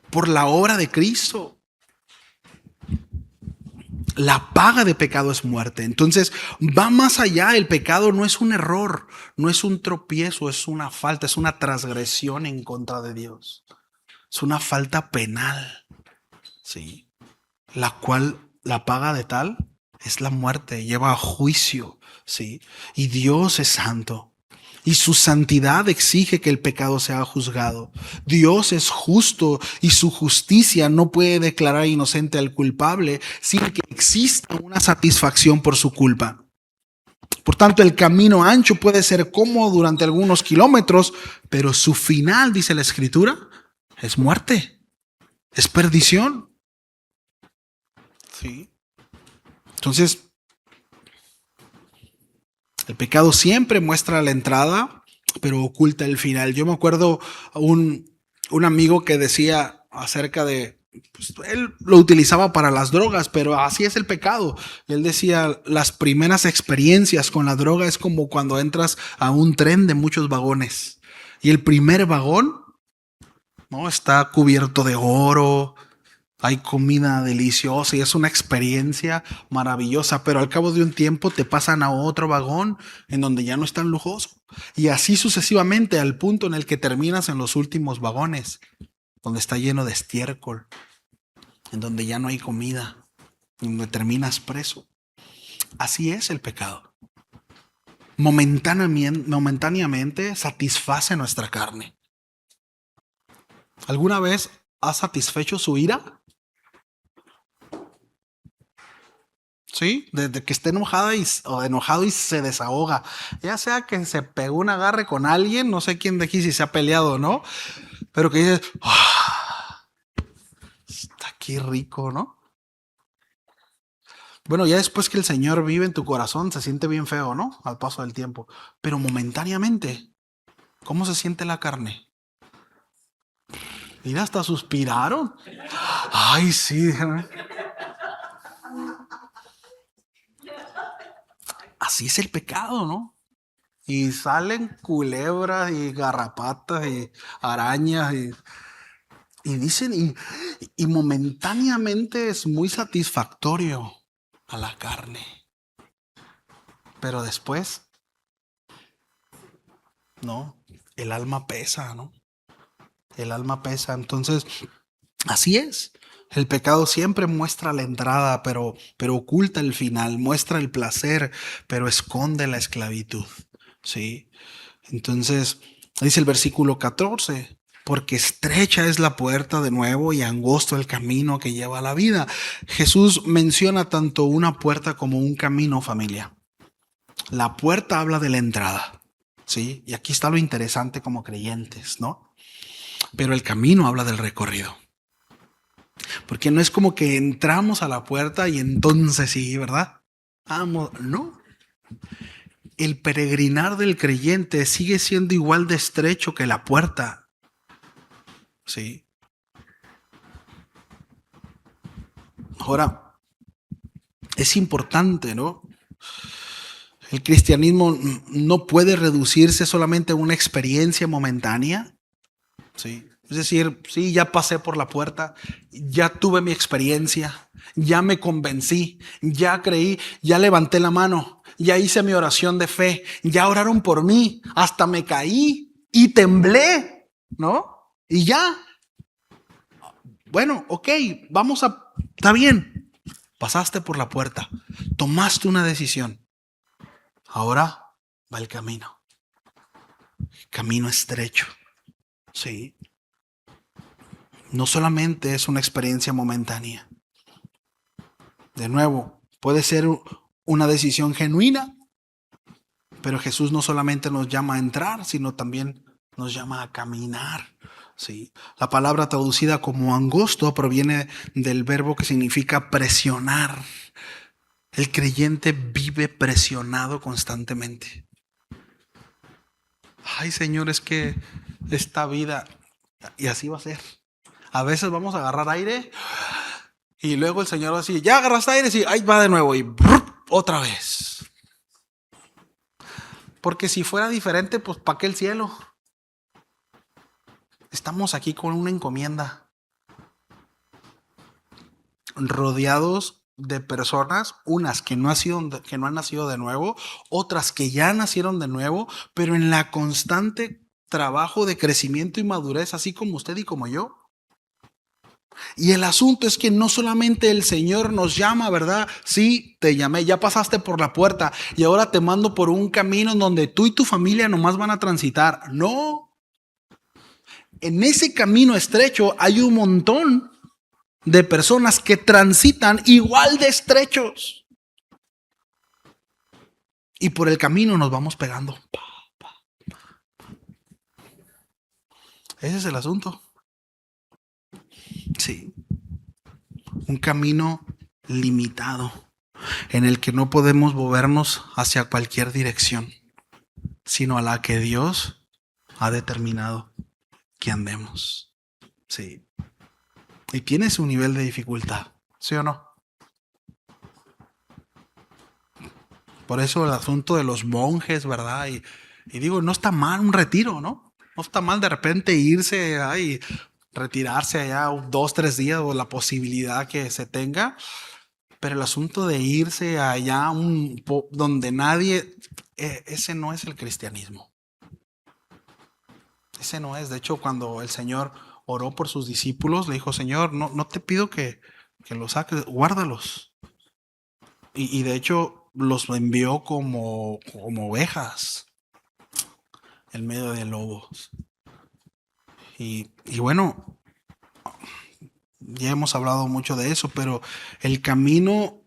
Por la obra de Cristo. La paga de pecado es muerte. Entonces va más allá. El pecado no es un error, no es un tropiezo, es una falta, es una transgresión en contra de Dios. Es una falta penal, ¿sí? La cual la paga de tal es la muerte, lleva a juicio, ¿sí? Y Dios es santo. Y su santidad exige que el pecado sea juzgado. Dios es justo y su justicia no puede declarar inocente al culpable sin que exista una satisfacción por su culpa. Por tanto, el camino ancho puede ser cómodo durante algunos kilómetros, pero su final, dice la Escritura, es muerte, es perdición. Sí. Entonces, el pecado siempre muestra la entrada, pero oculta el final. Yo me acuerdo un amigo que decía acerca de, pues, él lo utilizaba para las drogas, pero así es el pecado. Él decía, las primeras experiencias con la droga es como cuando entras a un tren de muchos vagones. Y el primer vagón, ¿no?, está cubierto de oro, hay comida deliciosa y es una experiencia maravillosa, pero al cabo de un tiempo te pasan a otro vagón en donde ya no es tan lujoso. Y así sucesivamente al punto en el que terminas en los últimos vagones, donde está lleno de estiércol, en donde ya no hay comida, en donde terminas preso. Así es el pecado. Momentáneamente satisface nuestra carne. ¿Alguna vez has satisfecho su ira? Sí, desde que esté enojada o enojado y se desahoga. Ya sea que se pegó un agarre con alguien, no sé quién de aquí si se ha peleado o no, pero que dices, está aquí rico, ¿no? Bueno, ya después que el Señor vive en tu corazón, se siente bien feo, ¿no? Al paso del tiempo. Pero momentáneamente, ¿cómo se siente la carne? Mira, hasta suspiraron. Ay, sí. Así es el pecado, ¿no? Y salen culebras y garrapatas y arañas y dicen, y momentáneamente es muy satisfactorio a la carne. Pero después, no, el alma pesa, ¿no? El alma pesa. Entonces, así es. El pecado siempre muestra la entrada, pero oculta el final, muestra el placer, pero esconde la esclavitud. ¿Sí? Entonces, dice el versículo 14, porque estrecha es la puerta de nuevo y angosto el camino que lleva a la vida. Jesús menciona tanto una puerta como un camino, familia. La puerta habla de la entrada, ¿sí? Y aquí está lo interesante como creyentes, ¿no? Pero el camino habla del recorrido. Porque no es como que entramos a la puerta y entonces sí, ¿verdad? Vamos, no. El peregrinar del creyente sigue siendo igual de estrecho que la puerta. Sí. Ahora, es importante, ¿no? El cristianismo no puede reducirse solamente a una experiencia momentánea. Sí. Es decir, sí, ya pasé por la puerta, ya tuve mi experiencia, ya me convencí, ya creí, ya levanté la mano ya hice mi oración de fe, ya oraron por mí, hasta me caí y temblé, ¿no? Y ya. Bueno, ok, está bien. Pasaste por la puerta, tomaste una decisión. Ahora va el camino. Camino estrecho. Sí. No solamente es una experiencia momentánea. De nuevo, puede ser una decisión genuina, pero Jesús no solamente nos llama a entrar, sino también nos llama a caminar. Sí. La palabra traducida como angosto proviene del verbo que significa presionar. El creyente vive presionado constantemente. Ay, Señor, es que esta vida, y así va a ser. A veces vamos a agarrar aire y luego el Señor va a decir, ya agarraste aire, y ahí va de nuevo y otra vez. Porque si fuera diferente, pues ¿para qué el cielo? Estamos aquí con una encomienda, rodeados de personas, unas que no han nacido de nuevo, otras que ya nacieron de nuevo, pero en la constante trabajo de crecimiento y madurez, así como usted y como yo. Y el asunto es que no solamente el Señor nos llama, ¿verdad? Sí, te llamé, ya pasaste por la puerta y ahora te mando por un camino en donde tú y tu familia nomás van a transitar. No. En ese camino estrecho hay un montón de personas que transitan igual de estrechos. Y por el camino nos vamos pegando. Ese es el asunto. Sí. Un camino limitado en el que no podemos movernos hacia cualquier dirección, sino a la que Dios ha determinado que andemos. Sí. Y tiene su nivel de dificultad, ¿sí o no? Por eso el asunto de los monjes, ¿verdad? Y digo, no está mal un retiro, ¿no? No está mal de repente irse y retirarse allá 2, 3 días o la posibilidad que se tenga. Pero el asunto de irse allá donde nadie, ese no es el cristianismo. Ese no es. De hecho, cuando el Señor oró por sus discípulos, le dijo, Señor, no te pido que los saques, guárdalos. Y de hecho los envió como ovejas en medio de lobos. Y bueno, ya hemos hablado mucho de eso, pero el camino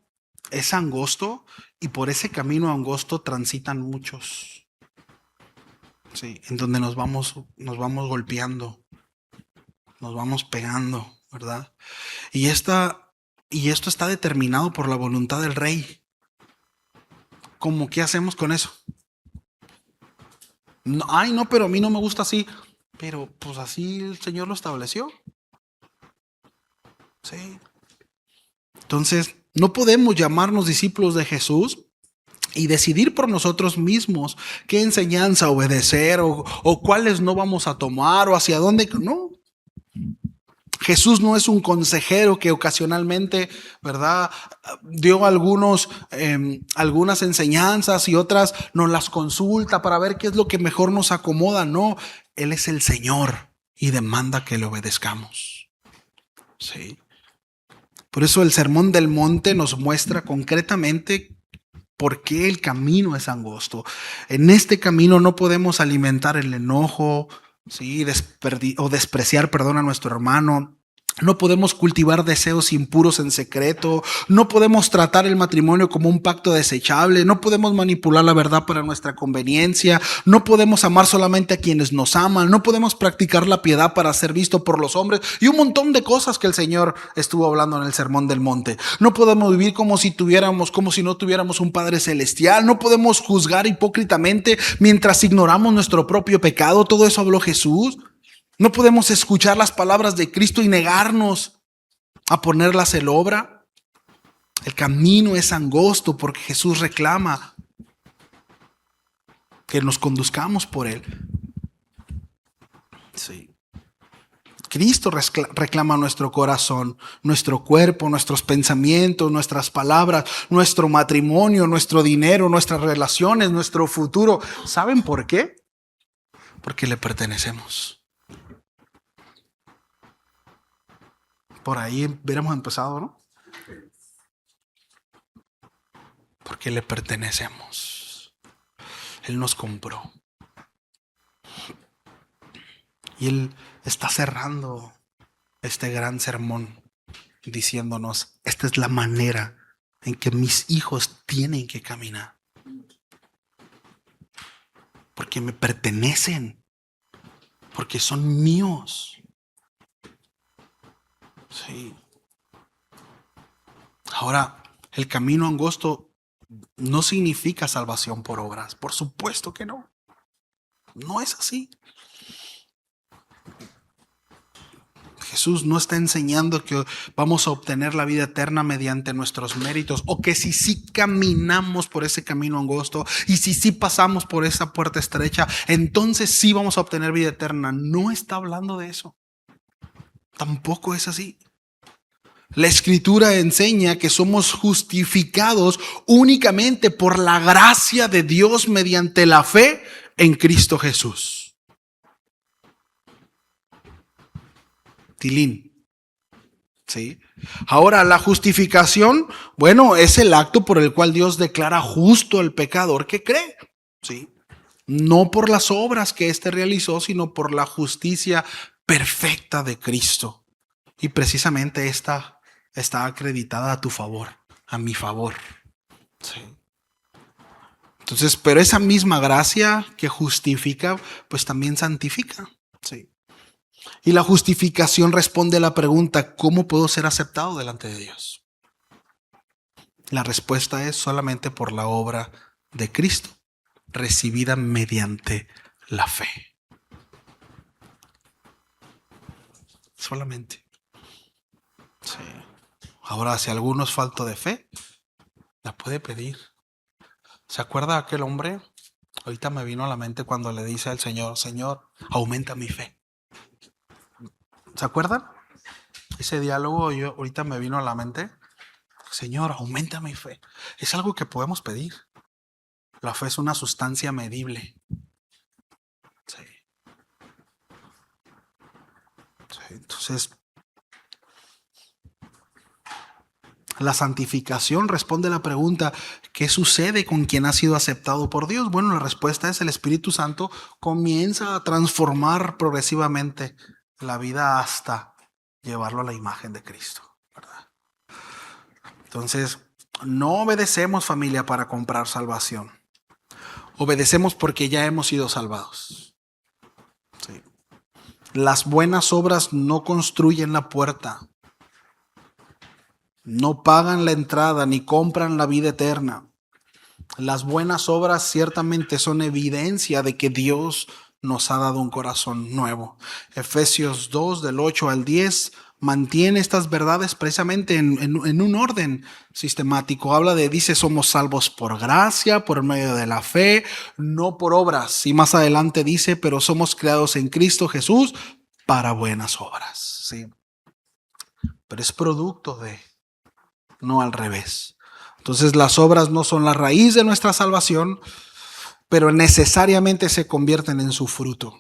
es angosto y por ese camino angosto transitan muchos. Sí, en donde nos vamos golpeando, nos vamos pegando, ¿verdad? Y esto está determinado por la voluntad del Rey. ¿Cómo qué hacemos con eso? No, no, pero a mí no me gusta así. Pero pues así el Señor lo estableció. Sí. Entonces, no podemos llamarnos discípulos de Jesús y decidir por nosotros mismos qué enseñanza obedecer o cuáles no vamos a tomar o hacia dónde. No. Jesús no es un consejero que ocasionalmente, ¿verdad?, dio algunas enseñanzas y otras nos las consulta para ver qué es lo que mejor nos acomoda. No, Él es el Señor y demanda que le obedezcamos. Sí. Por eso el Sermón del Monte nos muestra concretamente por qué el camino es angosto. En este camino no podemos alimentar el enojo, ¿sí?, o despreciar, a nuestro hermano. No podemos cultivar deseos impuros en secreto. No podemos tratar el matrimonio como un pacto desechable. No podemos manipular la verdad para nuestra conveniencia. No podemos amar solamente a quienes nos aman. No podemos practicar la piedad para ser visto por los hombres. Y un montón de cosas que el Señor estuvo hablando en el Sermón del Monte. No podemos vivir como si no tuviéramos un Padre Celestial. No podemos juzgar hipócritamente mientras ignoramos nuestro propio pecado. Todo eso habló Jesús. No podemos escuchar las palabras de Cristo y negarnos a ponerlas en obra. El camino es angosto porque Jesús reclama que nos conduzcamos por él. Sí. Cristo reclama nuestro corazón, nuestro cuerpo, nuestros pensamientos, nuestras palabras, nuestro matrimonio, nuestro dinero, nuestras relaciones, nuestro futuro. ¿Saben por qué? Porque le pertenecemos. Por ahí hubiéramos empezado, ¿no? Porque le pertenecemos. Él nos compró. Y Él está cerrando este gran sermón diciéndonos, esta es la manera en que mis hijos tienen que caminar. Porque me pertenecen. Porque son míos. Sí. Ahora, el camino angosto no significa salvación por obras. Por supuesto que no. No es así. Jesús no está enseñando que vamos a obtener la vida eterna mediante nuestros méritos, o que si sí caminamos por ese camino angosto y si sí pasamos por esa puerta estrecha, entonces sí vamos a obtener vida eterna. No está hablando de eso. Tampoco es así. La Escritura enseña que somos justificados únicamente por la gracia de Dios mediante la fe en Cristo Jesús. Tilín. ¿Sí? Ahora, la justificación, bueno, es el acto por el cual Dios declara justo al pecador que cree. ¿Sí? No por las obras que éste realizó, sino por la justicia perfecta de Cristo. Y precisamente esta está acreditada a tu favor, a mi favor. Sí. Entonces, pero esa misma gracia que justifica, pues también santifica. Sí. Y la justificación responde a la pregunta, ¿cómo puedo ser aceptado delante de Dios? La respuesta es solamente por la obra de Cristo, recibida mediante la fe. Solamente. Sí. Ahora, si alguno es falto de fe, la puede pedir. ¿Se acuerda aquel hombre? Ahorita me vino a la mente cuando le dice al Señor, Señor, aumenta mi fe. ¿Se acuerdan? Ese diálogo ahorita me vino a la mente. Señor, aumenta mi fe. Es algo que podemos pedir. La fe es una sustancia medible. Sí. Sí. Entonces, la santificación responde a la pregunta, ¿qué sucede con quien ha sido aceptado por Dios? Bueno, la respuesta es el Espíritu Santo comienza a transformar progresivamente la vida hasta llevarlo a la imagen de Cristo, ¿verdad? Entonces, no obedecemos, familia, para comprar salvación. Obedecemos porque ya hemos sido salvados. Sí. Las buenas obras no construyen la puerta, no pagan la entrada ni compran la vida eterna. Las buenas obras ciertamente son evidencia de que Dios nos ha dado un corazón nuevo. Efesios 2, del 8 al 10, mantiene estas verdades precisamente en un orden sistemático. Dice, somos salvos por gracia, por medio de la fe, no por obras. Y más adelante dice, pero somos creados en Cristo Jesús para buenas obras. ¿Sí? Pero es producto de, no al revés. Entonces las obras no son la raíz de nuestra salvación, pero necesariamente se convierten en su fruto.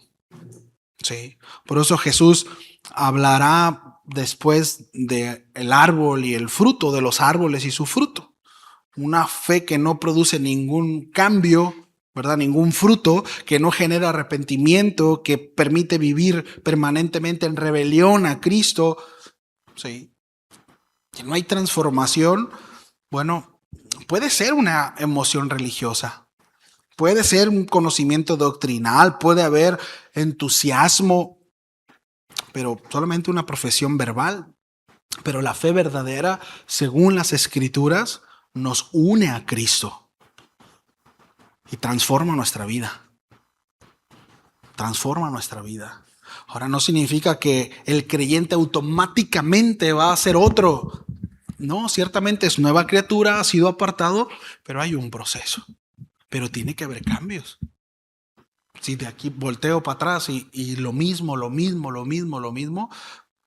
¿Sí? Por eso Jesús hablará después del árbol y el fruto de los árboles y su fruto. Una fe que no produce ningún cambio, ¿verdad? Ningún fruto, que no genera arrepentimiento, que permite vivir permanentemente en rebelión a Cristo. ¿Sí? Que no hay transformación. Bueno, puede ser una emoción religiosa, puede ser un conocimiento doctrinal, puede haber entusiasmo, pero solamente una profesión verbal. Pero la fe verdadera, según las Escrituras, nos une a Cristo y transforma nuestra vida. Transforma nuestra vida. Ahora, no significa que el creyente automáticamente va a ser otro. No, ciertamente es nueva criatura, ha sido apartado, pero hay un proceso. Pero tiene que haber cambios. Si de aquí volteo para atrás y lo mismo,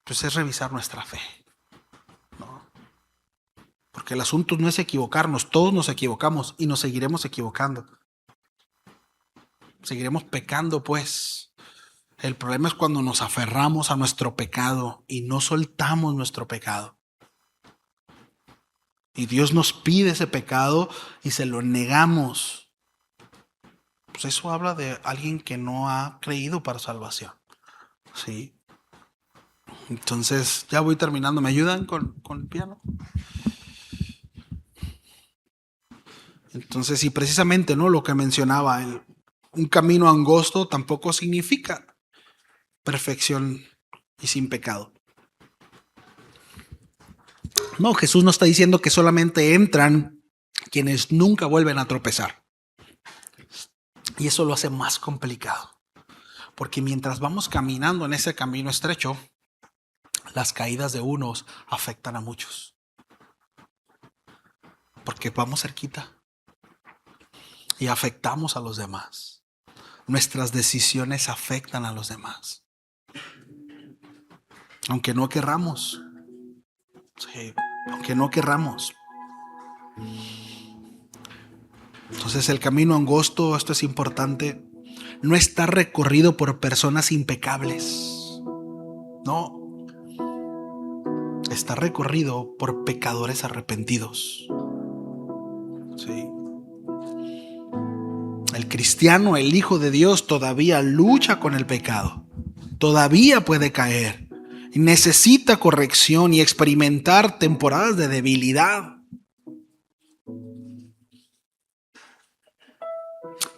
pues es revisar nuestra fe, ¿no? Porque el asunto no es equivocarnos, todos nos equivocamos y nos seguiremos equivocando. Seguiremos pecando, pues. El problema es cuando nos aferramos a nuestro pecado y no soltamos nuestro pecado. Y Dios nos pide ese pecado y se lo negamos. Pues eso habla de alguien que no ha creído para salvación. Sí. Entonces, ya voy terminando. ¿Me ayudan con el piano? Entonces, y precisamente, ¿no? Lo que mencionaba, un camino angosto tampoco significa perfección y sin pecado. No, Jesús no está diciendo que solamente entran quienes nunca vuelven a tropezar. Y eso lo hace más complicado. Porque mientras vamos caminando en ese camino estrecho, las caídas de unos afectan a muchos. Porque vamos cerquita y afectamos a los demás. Nuestras decisiones afectan a los demás. Aunque no querramos. Sí, aunque no querramos. Entonces el camino angosto, esto es importante, no está recorrido por personas impecables. No. Está recorrido por pecadores arrepentidos. Sí. El cristiano, el Hijo de Dios, todavía lucha con el pecado. Todavía puede caer. Y necesita corrección y experimentar temporadas de debilidad.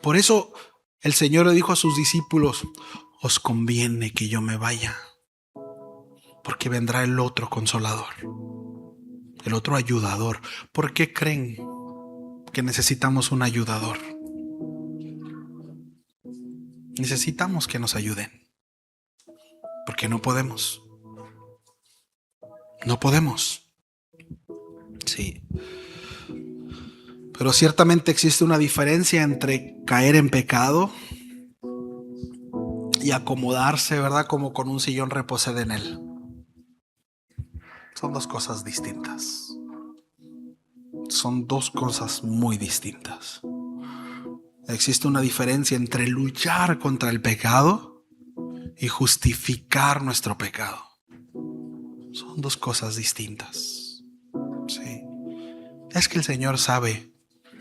Por eso el Señor le dijo a sus discípulos: os conviene que yo me vaya, porque vendrá el otro consolador, el otro ayudador. ¿Por qué creen que necesitamos un ayudador? Necesitamos que nos ayuden, porque no podemos. No podemos. Sí. Pero ciertamente existe una diferencia entre caer en pecado y acomodarse, ¿verdad? Como con un sillón reposar en él. Son dos cosas distintas. Son dos cosas muy distintas. Existe una diferencia entre luchar contra el pecado y justificar nuestro pecado. Son dos cosas distintas. Sí. Es que el Señor sabe.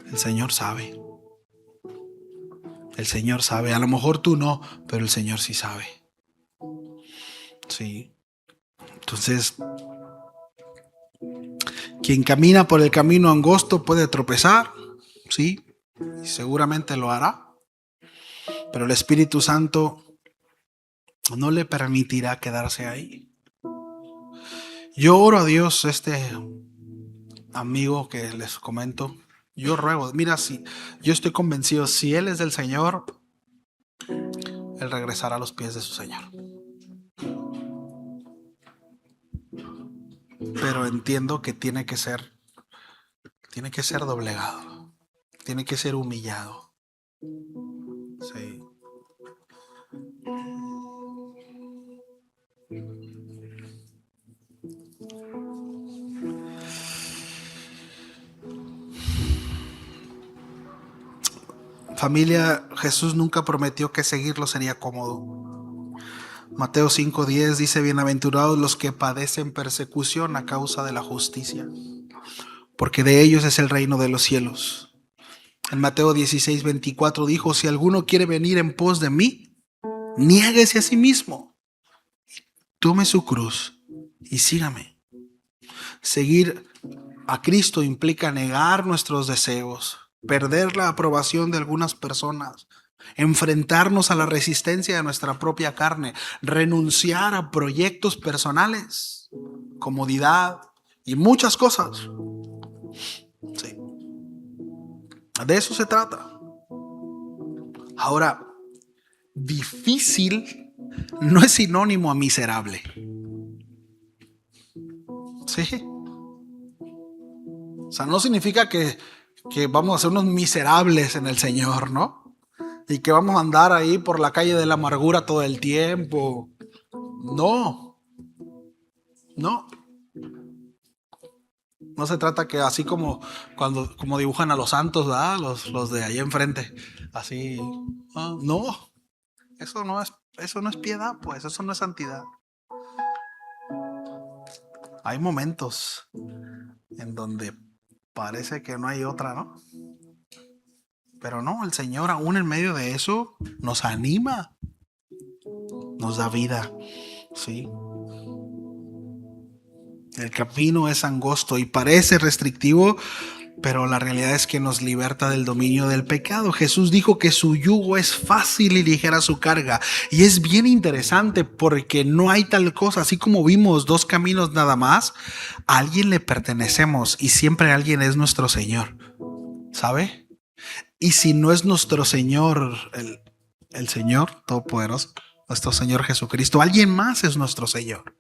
El Señor sabe. El Señor sabe. A lo mejor tú no, pero el Señor sí sabe. Sí. Entonces, quien camina por el camino angosto puede tropezar. Sí. Y seguramente lo hará. Pero el Espíritu Santo no le permitirá quedarse ahí. Yo oro a Dios, amigo que les comento. Yo ruego, mira, si yo estoy convencido, si Él es del Señor, Él regresará a los pies de su Señor. Pero entiendo que tiene que ser doblegado, tiene que ser humillado. Sí. Familia, Jesús nunca prometió que seguirlo sería cómodo. Mateo 5:10 dice: bienaventurados los que padecen persecución a causa de la justicia, porque de ellos es el reino de los cielos. En Mateo 16:24 dijo: si alguno quiere venir en pos de mí, niéguese a sí mismo, tome su cruz y sígame. Seguir a Cristo implica negar nuestros deseos, perder la aprobación de algunas personas, enfrentarnos a la resistencia de nuestra propia carne, renunciar a proyectos personales, comodidad y muchas cosas. Sí. De eso se trata. Ahora, difícil no es sinónimo a miserable. Sí. O sea, no significa que vamos a ser unos miserables en el Señor, ¿no? y que vamos a andar ahí por la calle de la amargura todo el tiempo. No, no. No se trata que así como dibujan a los santos, ¿verdad? Los de ahí enfrente. Así. No, eso no es piedad, pues, eso no es santidad. Hay momentos en donde parece que no hay otra, ¿no? Pero no, el Señor aún en medio de eso nos anima, nos da vida, ¿sí? El camino es angosto y parece restrictivo, pero la realidad es que nos liberta del dominio del pecado. Jesús dijo que su yugo es fácil y ligera su carga. Y es bien interesante porque no hay tal cosa. Así como vimos dos caminos nada más, a alguien le pertenecemos y siempre alguien es nuestro Señor. ¿Sabe? Y si no es nuestro Señor, el Señor Todopoderoso, nuestro Señor Jesucristo, alguien más es nuestro Señor.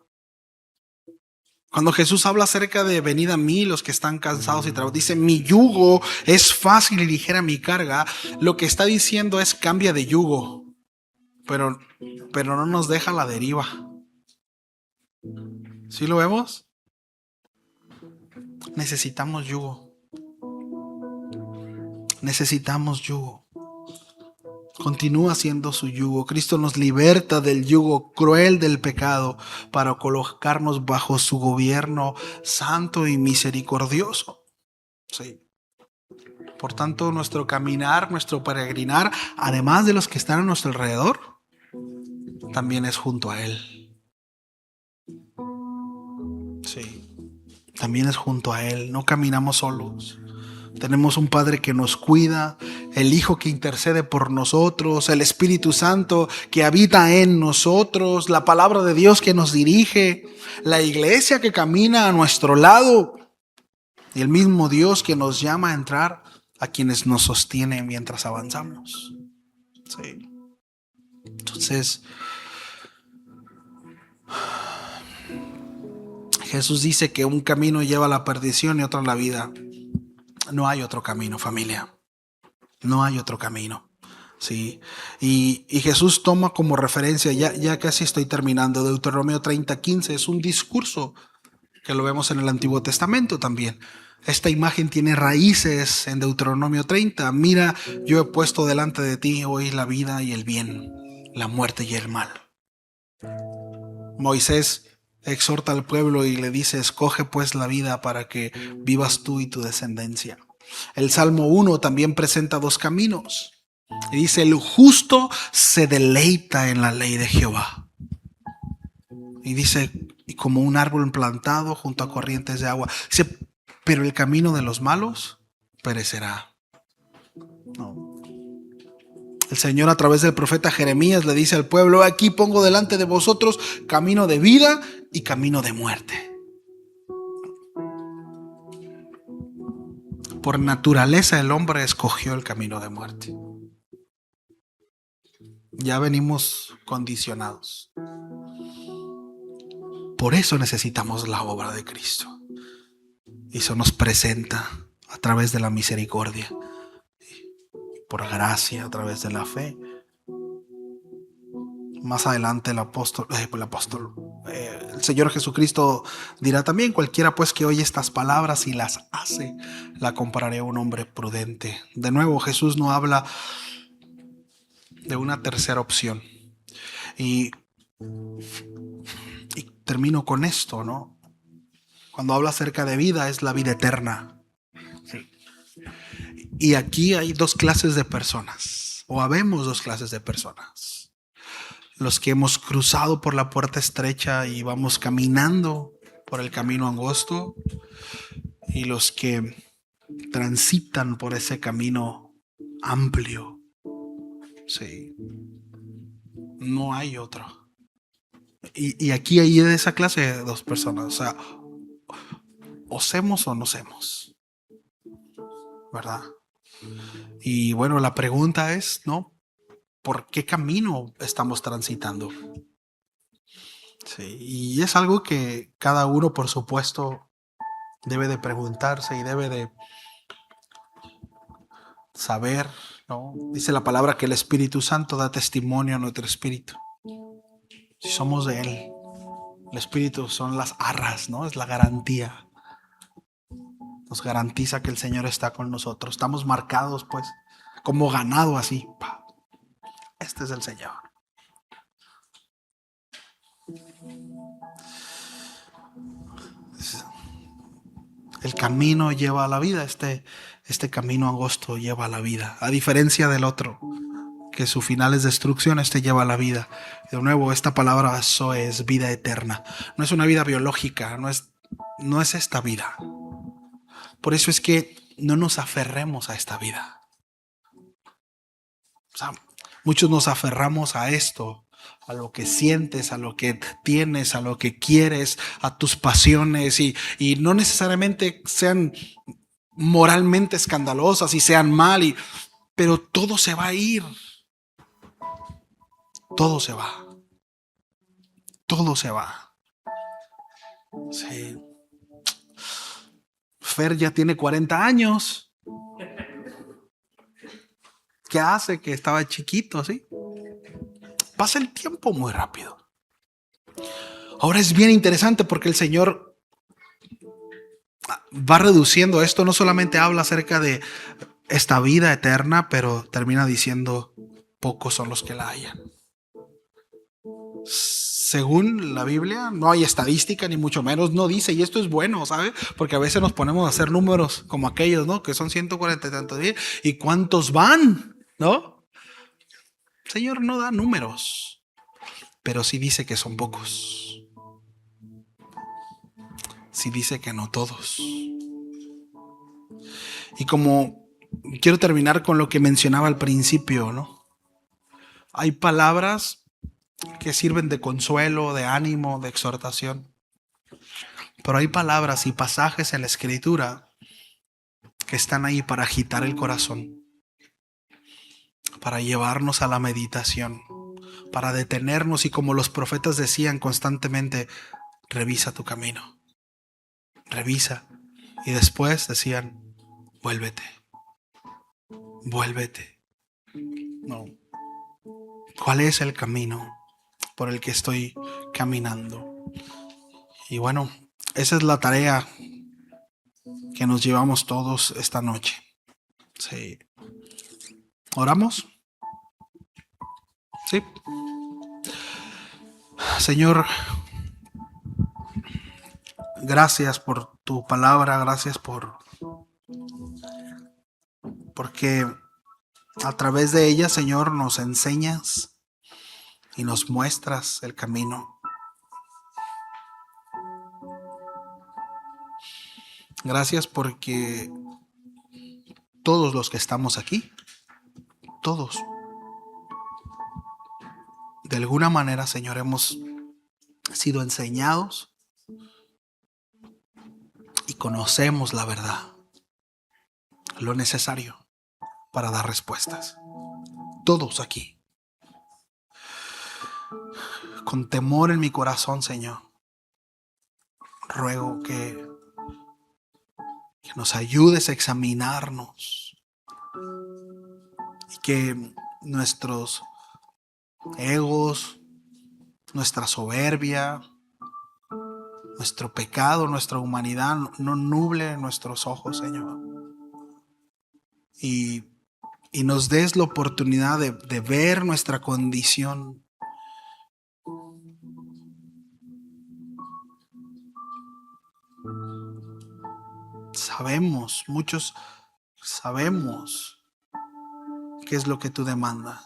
Cuando Jesús habla acerca de venid a mí los que están cansados y trabajados, dice mi yugo es fácil y ligera mi carga. Lo que está diciendo es cambia de yugo, pero no nos deja a la deriva. ¿Sí lo vemos? Necesitamos yugo. Necesitamos yugo. Continúa siendo su yugo. Cristo nos liberta del yugo cruel del pecado para colocarnos bajo su gobierno santo y misericordioso. Sí. Por tanto, nuestro caminar, nuestro peregrinar, además de los que están a nuestro alrededor, también es junto a Él. Sí. También es junto a Él. No caminamos solos. Tenemos un Padre que nos cuida, el Hijo que intercede por nosotros, el Espíritu Santo que habita en nosotros, la palabra de Dios que nos dirige, la iglesia que camina a nuestro lado y el mismo Dios que nos llama a entrar, a quienes nos sostiene mientras avanzamos. Sí. Entonces, Jesús dice que un camino lleva a la perdición y otro a la vida. No hay otro camino, familia. No hay otro camino. Sí. Y Jesús toma como referencia, ya casi estoy terminando, Deuteronomio 30:15, es un discurso que lo vemos en el Antiguo Testamento también. Esta imagen tiene raíces en Deuteronomio 30. Mira, yo he puesto delante de ti hoy la vida y el bien, la muerte y el mal. Moisés exhorta al pueblo y le dice, escoge pues la vida para que vivas tú y tu descendencia. El Salmo 1 también presenta dos caminos. Y dice, el justo se deleita en la ley de Jehová. Y dice, y como un árbol plantado junto a corrientes de agua. Dice, pero el camino de los malos perecerá. No. El Señor a través del profeta Jeremías le dice al pueblo, aquí pongo delante de vosotros camino de vida y camino de muerte. Por naturaleza el hombre escogió el camino de muerte. Ya venimos condicionados. Por eso necesitamos la obra de Cristo. Y eso nos presenta a través de la misericordia, por gracia, a través de la fe. Más adelante el Señor Jesucristo dirá también, cualquiera pues que oye estas palabras y las hace, la compararé a un hombre prudente. De nuevo, Jesús no habla de una tercera opción. Y termino con esto, ¿no? Cuando habla acerca de vida, es la vida eterna. Sí. Y aquí hay dos clases de personas, o habemos dos clases de personas. Los que hemos cruzado por la puerta estrecha y vamos caminando por el camino angosto, y los que transitan por ese camino amplio. Sí. No hay otro. Y aquí hay de esa clase de dos personas. O sea, o semos o no semos, ¿verdad? Y bueno, la pregunta es, ¿no? ¿Por qué camino estamos transitando? Sí, y es algo que cada uno, por supuesto, debe de preguntarse y debe de saber ¿no? Dice la palabra que el Espíritu Santo da testimonio a nuestro espíritu. Si somos de Él, el Espíritu son las arras, ¿no? Es la garantía. Nos garantiza que el Señor está con nosotros. Estamos marcados, pues, como ganado así. Este es el Señor. El camino lleva a la vida. Este camino angosto lleva a la vida. A diferencia del otro, que su final es destrucción, este lleva a la vida. De nuevo, esta palabra zoe es vida eterna. No es una vida biológica, no es esta vida. Por eso es que no nos aferremos a esta vida. O sea, muchos nos aferramos a esto, a lo que sientes, a lo que tienes, a lo que quieres, a tus pasiones, y no necesariamente sean moralmente escandalosas y sean mal, pero todo se va a ir. Todo se va. Todo se va. Sí. Fer ya tiene 40 años. ¿Qué hace? Que estaba chiquito, ¿sí? Pasa el tiempo muy rápido. Ahora es bien interesante porque el Señor va reduciendo esto. No solamente habla acerca de esta vida eterna, pero termina diciendo, pocos son los que la hallan. Según la Biblia, no hay estadística, ni mucho menos, no dice, y esto es bueno, ¿sabe? Porque a veces nos ponemos a hacer números como aquellos, ¿no? Que son 140 y tantos días, ¿y cuántos van? ¿No? El Señor no da números, pero sí dice que son pocos. Sí dice que no todos. Y como quiero terminar con lo que mencionaba al principio, ¿no? Hay palabras que sirven de consuelo, de ánimo, de exhortación. Pero hay palabras y pasajes en la Escritura que están ahí para agitar el corazón, para llevarnos a la meditación, para detenernos y, como los profetas decían constantemente, revisa tu camino, revisa. Y después decían, vuélvete, vuélvete. No. ¿Cuál es el camino por el que estoy caminando? Y bueno, esa es la tarea que nos llevamos todos esta noche. Sí. ¿Oramos? Sí. Señor, gracias por tu palabra, gracias porque a través de ella, Señor, nos enseñas y nos muestras el camino. Gracias porque todos los que estamos aquí, todos, de alguna manera, Señor, hemos sido enseñados y conocemos la verdad, lo necesario para dar respuestas. Todos aquí. Con temor en mi corazón, Señor, ruego que nos ayudes a examinarnos y que nuestros egos, nuestra soberbia, nuestro pecado, nuestra humanidad no nuble nuestros ojos, Señor. Y nos des la oportunidad de ver nuestra condición. Muchos sabemos qué es lo que tú demandas.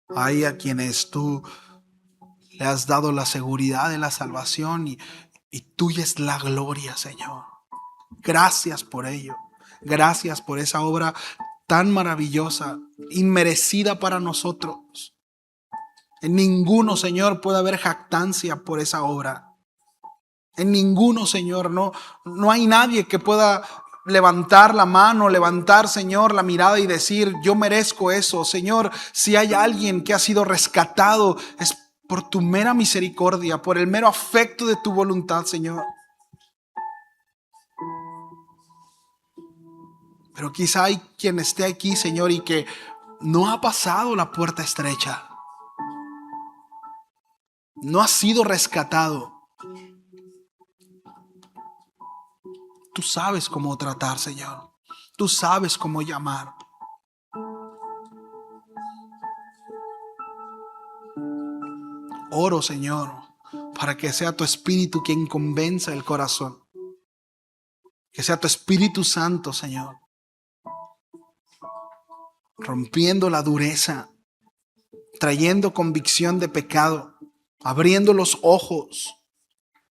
Hay a quienes tú le has dado la seguridad de la salvación y tuya es la gloria, Señor. Gracias por ello. Gracias por esa obra tan maravillosa, inmerecida para nosotros. En ninguno, Señor, puede haber jactancia por esa obra. En ninguno, Señor, no hay nadie que pueda levantar la mano, levantar, Señor, la mirada y decir, yo merezco eso. Señor, si hay alguien que ha sido rescatado, es por tu mera misericordia, por el mero afecto de tu voluntad, Señor. Pero quizá hay quien esté aquí, Señor, y que no ha pasado la puerta estrecha. No ha sido rescatado. Tú sabes cómo tratar, Señor. Tú sabes cómo llamar. Oro, Señor, para que sea tu Espíritu quien convenza el corazón. Que sea tu Espíritu Santo, Señor, rompiendo la dureza, trayendo convicción de pecado, abriendo los ojos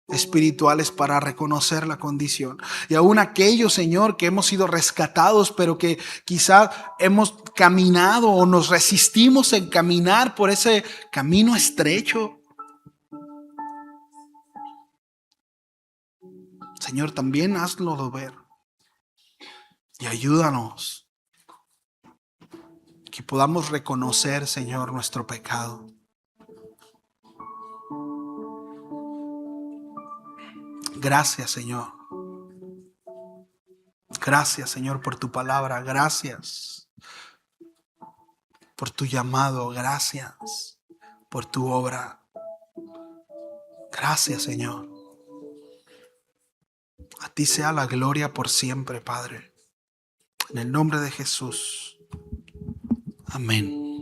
espirituales para reconocer la condición. Y aún aquellos, Señor, que hemos sido rescatados, pero que quizá hemos caminado o nos resistimos en caminar por ese camino estrecho. Señor, también hazlo ver y ayúdanos que podamos reconocer, Señor, nuestro pecado. Gracias, Señor. Gracias, Señor, por tu palabra. Gracias por tu llamado. Gracias por tu obra. Gracias, Señor. A ti sea la gloria por siempre, Padre. En el nombre de Jesús. Amén.